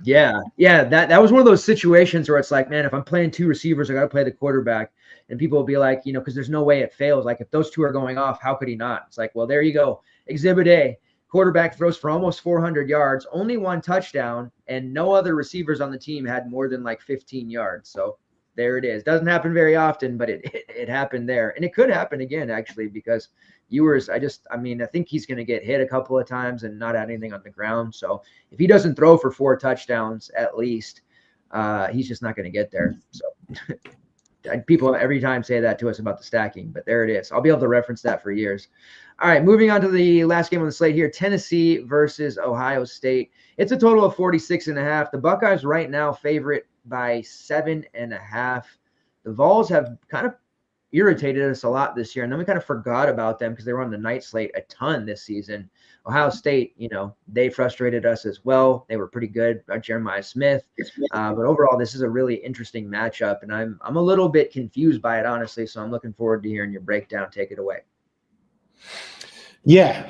Yeah. That was one of those situations where it's like, man, if I'm playing two receivers, I got to play the quarterback. And people will be like, because there's no way it fails. Like if those two are going off, how could he not? It's like, well, there you go. Exhibit A, quarterback throws for almost 400 yards, only one touchdown, and no other receivers on the team had more than like 15 yards. So there it is. Doesn't happen very often, but it happened there. And it could happen again, actually, because Ewers, I think he's going to get hit a couple of times and not have anything on the ground. So if he doesn't throw for 4 touchdowns at least, he's just not going to get there. So people every time say that to us about the stacking, but there it is. I'll be able to reference that for years. All right, moving on to the last game on the slate here, Tennessee versus Ohio State. It's a total of 46.5. The Buckeyes right now favorite by 7.5. The Vols have kind of irritated us a lot this year, and then we kind of forgot about them because they were on the night slate a ton this season. Ohio State, they frustrated us as well. They were pretty good. Jeremiah Smith, but overall, this is a really interesting matchup, and I'm a little bit confused by it, honestly. So I'm looking forward to hearing your breakdown. Take it away.
Yeah.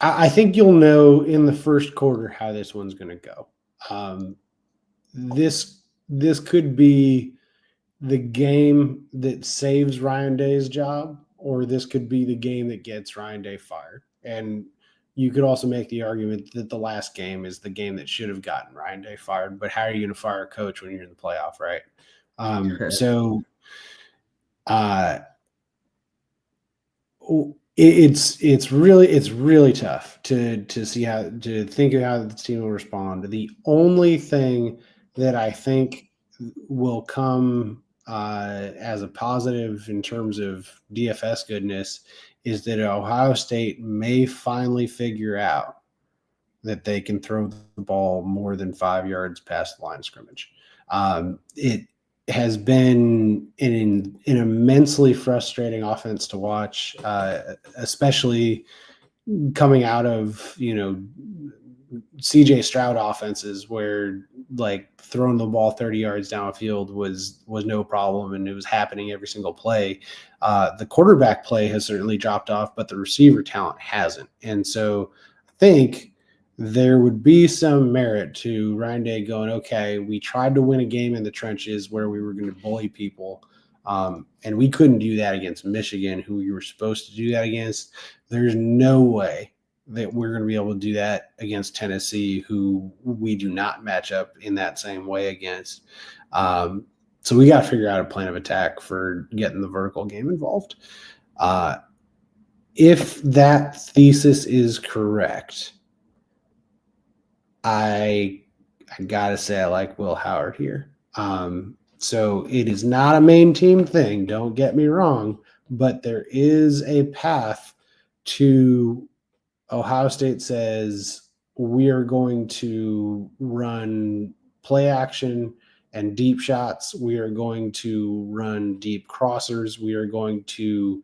I think you'll know in the first quarter how this one's going to go. This could be the game that saves Ryan Day's job, or this could be the game that gets Ryan Day fired. And you could also make the argument that the last game is the game that should have gotten Ryan Day fired. But how are you going to fire a coach when you're in the playoff, right? It's really tough to think of how the team will respond. The only thing that I think will come as a positive in terms of DFS goodness is that Ohio State may finally figure out that they can throw the ball more than 5 yards past the line of scrimmage. It has been an immensely frustrating offense to watch, especially coming out of, CJ Stroud offenses where like throwing the ball 30 yards downfield was no problem and it was happening every single play. The quarterback play has certainly dropped off, but the receiver talent hasn't. And so I think there would be some merit to Ryan Day going, okay, we tried to win a game in the trenches where we were going to bully people. And we couldn't do that against Michigan, who we were supposed to do that against. There's no way that we're going to be able to do that against Tennessee, who we do not match up in that same way against. So we got to figure out a plan of attack for getting the vertical game involved. If that thesis is correct, I got to say I like Will Howard here. So it is not a main team thing, don't get me wrong, but there is a path to Ohio State says we are going to run play action and deep shots. We are going to run deep crossers. We are going to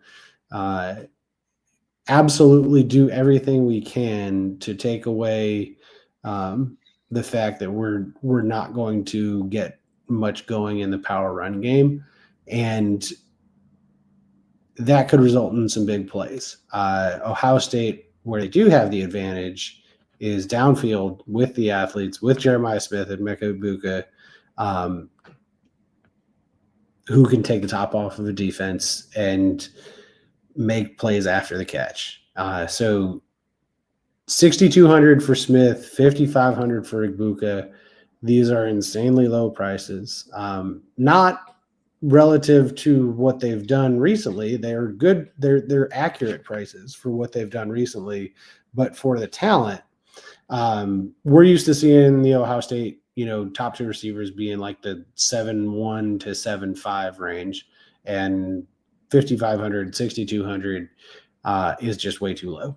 absolutely do everything we can to take away the fact that we're not going to get much going in the power run game. And that could result in some big plays. Ohio State, where they do have the advantage, is downfield with the athletes, with Jeremiah Smith and Mecca Ibuka, who can take the top off of a defense and make plays after the catch. So 6,200 for Smith, 5,500 for Ibuka. These are insanely low prices. Not relative to what they've done recently, they're good. They're accurate prices for what they've done recently, but for the talent, we're used to seeing the Ohio State, top two receivers being like the 7.1 to 7.5 range, and 5,500, 6,200 is just way too low.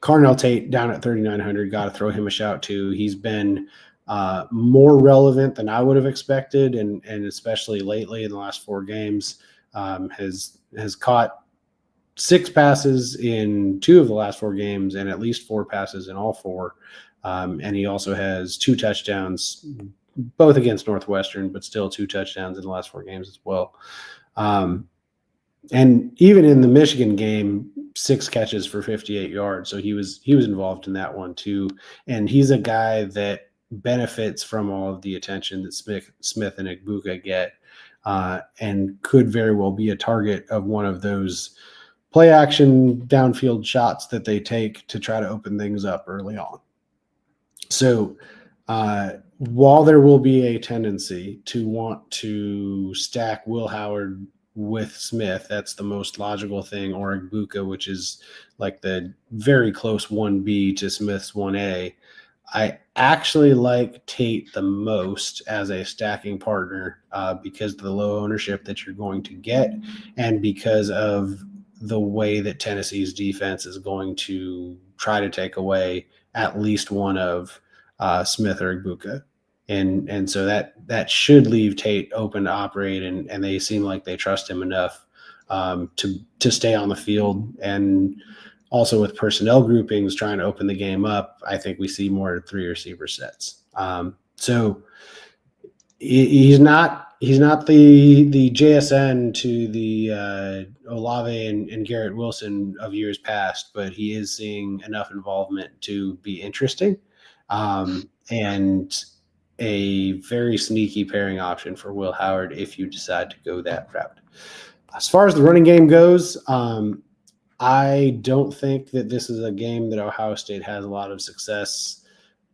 Carnell Tate down at 3,900, got to throw him a shout too. He's been more relevant than I would have expected, and especially lately in the last 4 games, has caught 6 passes in 2 of the last 4 games and at least 4 passes in all 4. And he also has 2 touchdowns, both against Northwestern, but still 2 touchdowns in the last 4 games as well. And even in the Michigan game, 6 catches for 58 yards. So he was involved in that one too. And he's a guy that benefits from all of the attention that Smith and Igbuka get, and could very well be a target of one of those play action downfield shots that they take to try to open things up early on. So while there will be a tendency to want to stack Will Howard with Smith, that's the most logical thing, or Igbuka, which is like the very close 1B to Smith's 1A. I actually like Tate the most as a stacking partner because of the low ownership that you're going to get, and because of the way that Tennessee's defense is going to try to take away at least one of Smith or Igbuka. And so that should leave Tate open to operate, and they seem like they trust him enough to stay on the field. And also with personnel groupings trying to open the game up, I think we see more 3 receiver sets. So he's not the JSN to the Olave and Garrett Wilson of years past, but he is seeing enough involvement to be interesting, and a very sneaky pairing option for Will Howard if you decide to go that route. As far as the running game goes, I don't think that this is a game that Ohio State has a lot of success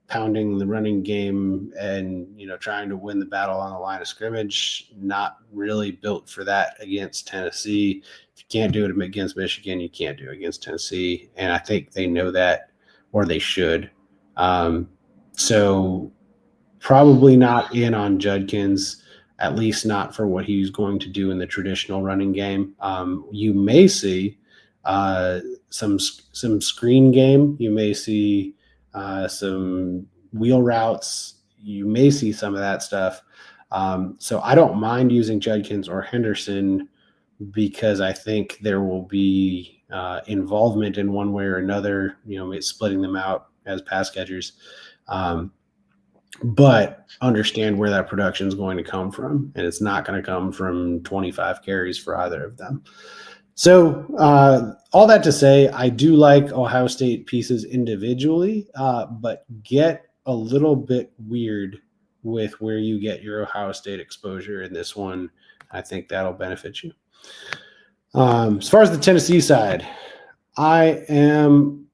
pounding the running game and, trying to win the battle on the line of scrimmage. Not really built for that against Tennessee. If you can't do it against Michigan, you can't do it against Tennessee. And I think they know that, or they should. So probably not in on Judkins, at least not for what he's going to do in the traditional running game. You may see some screen game. You may see some wheel routes. You may see some of that stuff. So I don't mind using Judkins or Henderson, because I think there will be involvement in one way or another, splitting them out as pass catchers. But understand where that production is going to come from, and it's not going to come from 25 carries for either of them. So all that to say, I do like Ohio State pieces individually, but get a little bit weird with where you get your Ohio State exposure in this one. I think that'll benefit you. As far as the Tennessee side, I am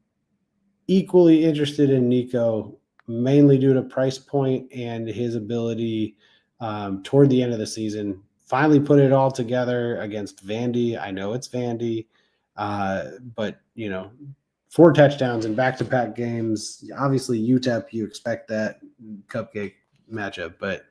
equally interested in Nico, mainly due to price point and his ability toward the end of the season. Finally put it all together against Vandy. I know it's Vandy, but 4 touchdowns in back-to-back games. Obviously, UTEP, you expect that cupcake matchup, but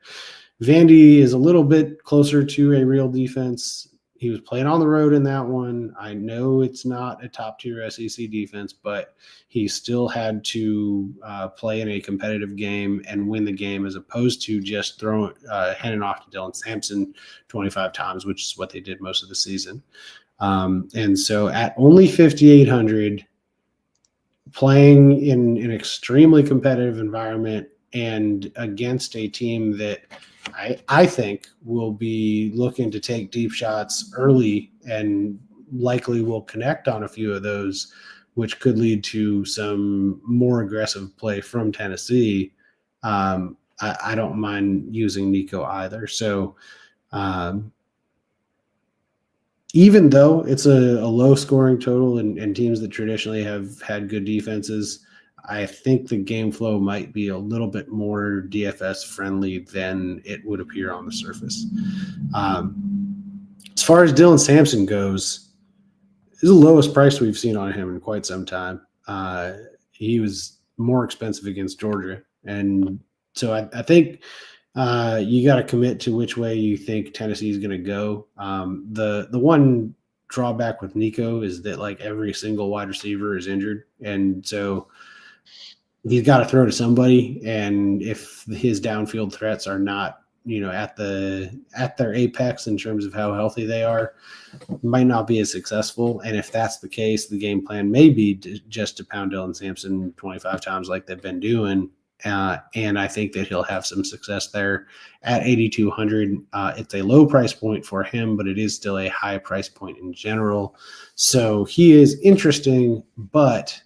Vandy is a little bit closer to a real defense. He was playing on the road in that one. I know it's not a top-tier SEC defense, but he still had to play in a competitive game and win the game, as opposed to just handing off to Dylan Sampson 25 times, which is what they did most of the season. And so at only 5,800, playing in an extremely competitive environment and against a team that I think will be looking to take deep shots early and likely will connect on a few of those, which could lead to some more aggressive play from Tennessee. I don't mind using Nico either. So even though it's a low scoring total and teams that traditionally have had good defenses, I think the game flow might be a little bit more DFS friendly than it would appear on the surface. As far as Dylan Sampson goes, this is the lowest price we've seen on him in quite some time. He was more expensive against Georgia. And so I think you got to commit to which way you think Tennessee is going to go. The one drawback with Nico is that like every single wide receiver is injured. And so he's got to throw to somebody. And if his downfield threats are not, at their apex in terms of how healthy they are, might not be as successful. And if that's the case, the game plan may be just to pound Dylan Sampson 25 times like they've been doing. And I think that he'll have some success there at 8,200. It's a low price point for him, but it is still a high price point in general. So he is interesting, but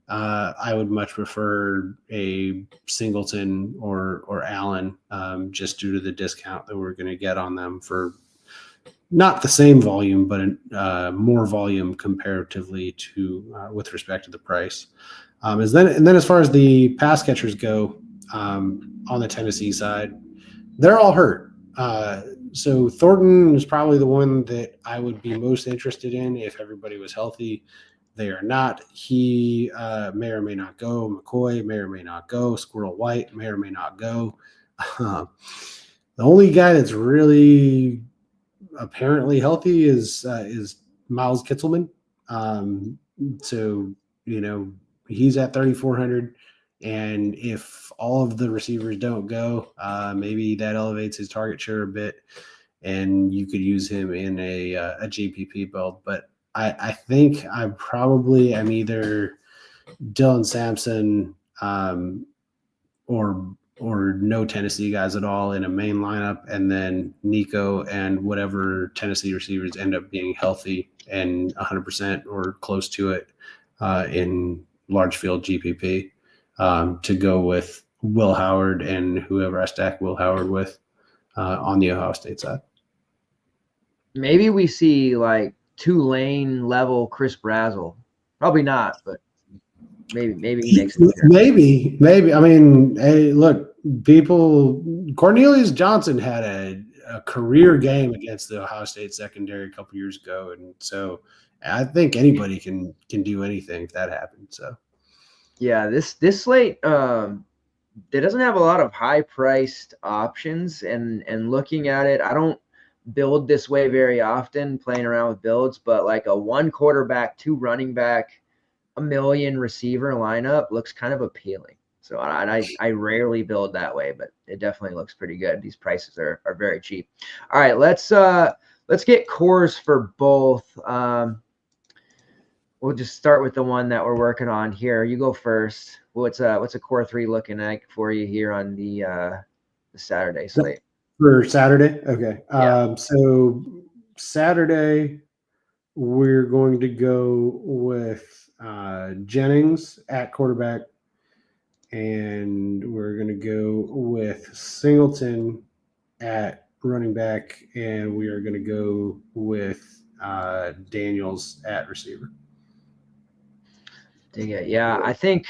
I would much prefer a Singleton or Allen, just due to the discount that we're going to get on them for not the same volume, but more volume comparatively to with respect to the price. And then as far as the pass catchers go, on the Tennessee side, they're all hurt. So Thornton is probably the one that I would be most interested in if everybody was healthy. They are not. He may or may not go. McCoy may or may not go. Squirrel White may or may not go. The only guy that's really apparently healthy is Miles Kitzelman. So he's at 3,400, and if all of the receivers don't go, maybe that elevates his target share a bit, and you could use him in a GPP build. But I think I'm either Dylan Sampson or no Tennessee guys at all in a main lineup, and then Nico and whatever Tennessee receivers end up being healthy and 100% or close to it in large field GPP, to go with Will Howard and whoever I stack Will Howard with on the Ohio State side.
Maybe we see like Tulane level Chris Brazzle. Probably not, but maybe he makes it.
Maybe. I mean, hey, look, Cornelius Johnson had a career game against the Ohio State secondary a couple years ago, and so I think anybody can do anything if that happens. So
yeah, this slate it doesn't have a lot of high priced options, and looking at it, I don't build this way very often playing around with builds, but like a 1 quarterback, 2 running back, $1 million receiver lineup looks kind of appealing. So I rarely build that way, but it definitely looks pretty good. These prices are very cheap. All right, let's get cores for both. We'll just start with the one that we're working on here. You go first. What's a core 3 looking like for you here on the Saturday slate?
For Saturday? Okay.
Yeah.
So Saturday, we're going to go with Jennings at quarterback, and we're going to go with Singleton at running back, and we are going to go with Daniels at receiver.
Dig it. Yeah, I think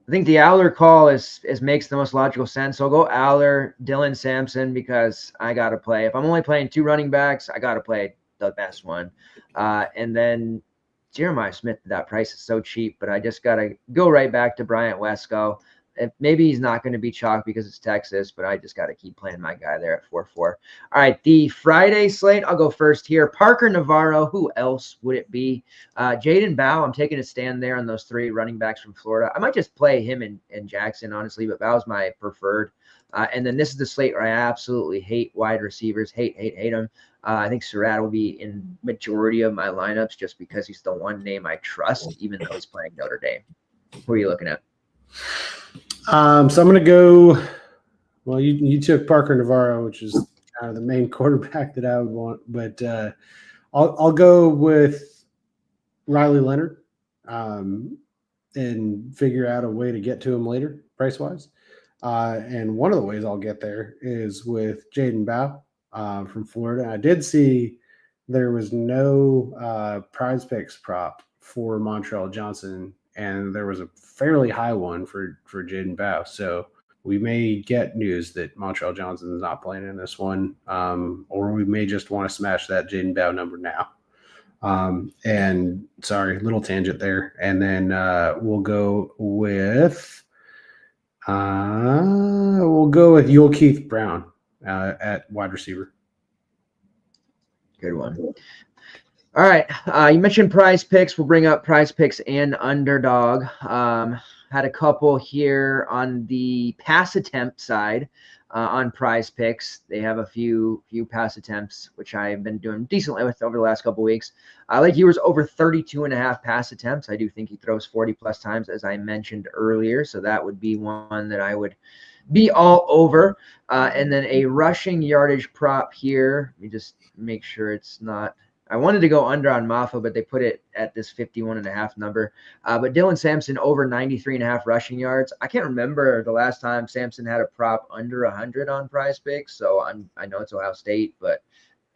the Aller call is makes the most logical sense. So I'll go Aller, Dylan Sampson, because I got to play. If I'm only playing 2 running backs, I got to play the best one. And then Jeremiah Smith, that price is so cheap, but I just got to go right back to Bryant Wesco. Maybe he's not going to be chalk because it's Texas, but I just got to keep playing my guy there at 4-4. All right, the Friday slate, I'll go first here. Parker Navarro, who else would it be? Jaden Bow, I'm taking a stand there on those 3 running backs from Florida. I might just play him and Jackson, honestly, but Bow's my preferred. And then this is the slate where I absolutely hate wide receivers, hate them. I think Surratt will be in majority of my lineups just because he's the one name I trust, even though he's playing Notre Dame. Who are you looking at?
So I'm going to go. Well, you took Parker Navarro, which is kind of the main quarterback that I would want, but I'll go with Riley Leonard, and figure out a way to get to him later, price wise. And one of the ways I'll get there is with Jaden Bow from Florida. I did see there was no PrizePicks prop for Montreal Johnson and there was a fairly high one for Jaden Bow. So we may get news that Montreal Johnson is not playing in this one, or we may just want to smash that Jaden Bow number now. And sorry, little tangent there. And then we'll go with Yul Keith Brown at wide receiver.
Good one. All right. You mentioned PrizePicks. We'll bring up PrizePicks and Underdog. Had a couple here on the pass attempt side on PrizePicks. They have a few pass attempts, which I've been doing decently with over the last couple weeks. Like he was over 32.5 pass attempts. I do think he throws 40 plus times, as I mentioned earlier. So that would be one that I would be all over. And then a rushing yardage prop here. Let me just make sure it's not. I wanted to go under on Maffa, but they put it at this 51.5 number. But Dylan Sampson over 93.5 rushing yards. I can't remember the last time Sampson had a prop under 100 on PrizePicks. So I know it's Ohio State, but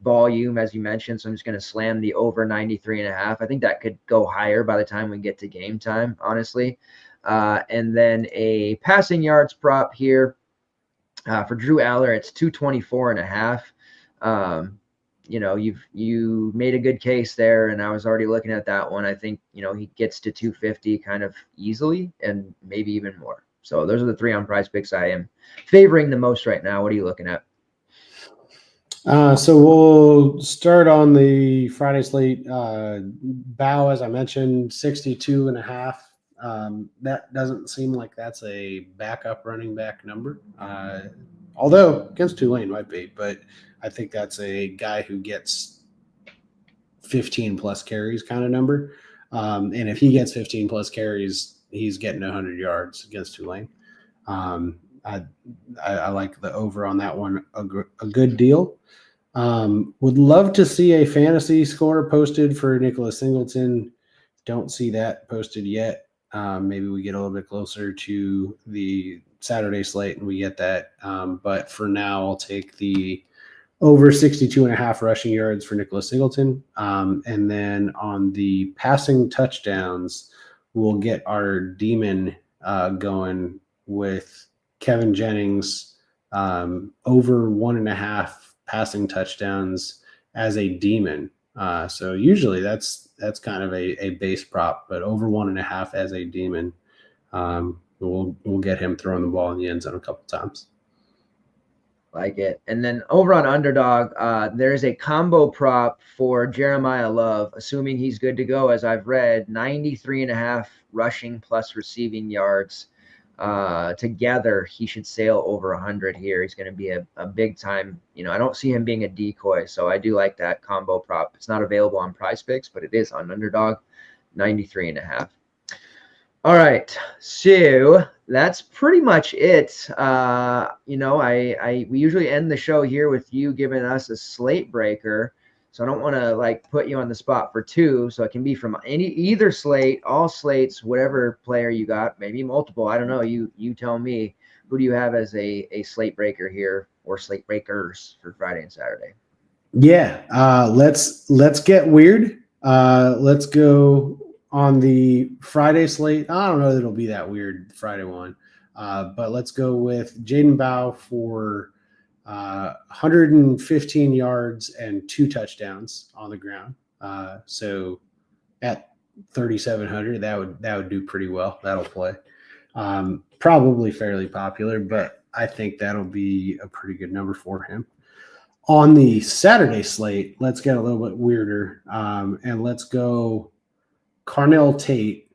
volume, as you mentioned. So I'm just going to slam the over 93.5. I think that could go higher by the time we get to game time, honestly. And then a passing yards prop here for Drew Aller. It's 224.5. You made a good case there, and I was already looking at that one. I think, he gets to 250 kind of easily and maybe even more. So those are the three on PrizePicks I am favoring the most right now. What are you looking at?
So we'll start on the Friday slate. Bow, as I mentioned, 62.5. That doesn't seem like that's a backup running back number. Although against Tulane might be, but I think that's a guy who gets 15 plus carries kind of number. And if he gets 15 plus carries, he's getting 100 yards against Tulane. I like the over on that one a good deal. Would love to see a fantasy score posted for Nicholas Singleton. Don't see that posted yet. Maybe we get a little bit closer to the Saturday slate and we get that. But for now, I'll take the over 62.5 rushing yards for Nicholas Singleton. And then on the passing touchdowns, we'll get our demon going with Kevin Jennings over 1.5 passing touchdowns as a demon. So usually that's kind of a base prop, but over 1.5 as a demon. We'll get him throwing the ball in the end zone a couple times.
Like it. And then over on Underdog, there's a combo prop for Jeremiah Love, assuming he's good to go. As I've read, 93.5 rushing plus receiving yards. Together, he should sail over 100 here. He's going to be a big time. I don't see him being a decoy, so I do like that combo prop. It's not available on PrizePicks, but it is on Underdog, 93.5. All right, so that's pretty much it. We usually end the show here with you giving us a slate breaker. So I don't want to put you on the spot for two. So it can be from either slate, all slates, whatever player you got, maybe multiple. I don't know. You tell me. Who do you have as a slate breaker here, or slate breakers for Friday and Saturday?
Yeah, let's get weird. Let's go on the Friday slate. I don't know that it'll be that weird Friday one, but let's go with Jaden Bow for 115 yards and 2 touchdowns on the ground. So at 3,700, that would do pretty well. That'll play. Probably fairly popular, but I think that'll be a pretty good number for him. On the Saturday slate, let's get a little bit weirder, and let's go Carnell Tate,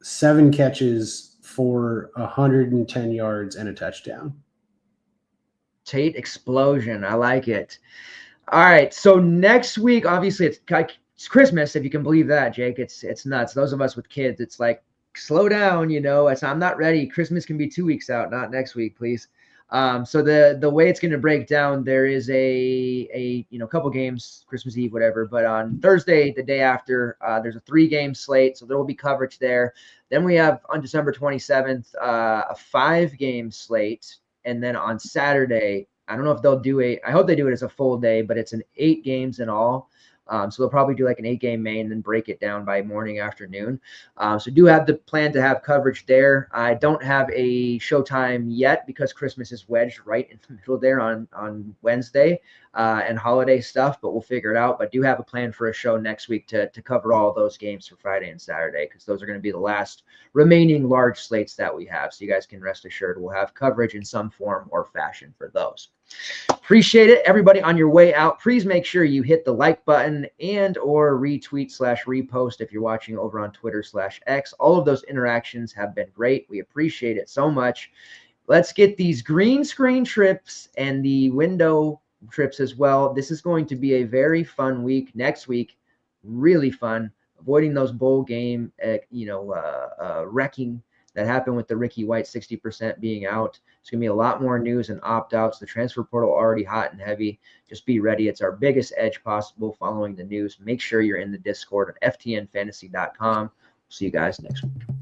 7 catches for 110 yards and a touchdown.
Tate explosion. I like it. All right. So next week, obviously, it's Christmas, if you can believe that, Jake. It's nuts. Those of us with kids, it's like, slow down. I'm not ready. Christmas can be 2 weeks out, not next week, please. So the way it's going to break down, there is a couple games, Christmas Eve, whatever. But on Thursday, the day after, there's a 3-game slate, so there will be coverage there. Then we have on December 27th a 5-game slate, and then on Saturday, I don't know if they'll do I hope they do it as a full day, but it's an 8 games in all. So they'll probably do like an 8-game main and then break it down by morning, afternoon. So do have the plan to have coverage there. I don't have a showtime yet because Christmas is wedged right in the middle there on Wednesday and holiday stuff, but we'll figure it out. But do have a plan for a show next week to cover all those games for Friday and Saturday, because those are going to be the last remaining large slates that we have. So you guys can rest assured we'll have coverage in some form or fashion for those. Appreciate it. Everybody, on your way out, please make sure you hit the like button and or retweet/repost if you're watching over on Twitter/X. All of those interactions have been great. We appreciate it so much. Let's get these green screen trips and the window trips as well. This is going to be a very fun week. Next week, really fun. Avoiding those bowl game, wrecking that happened with the Ricky White 60% being out. It's going to be a lot more news and opt-outs. The transfer portal already hot and heavy. Just be ready. It's our biggest edge possible following the news. Make sure you're in the Discord at ftnfantasy.com. See you guys next week.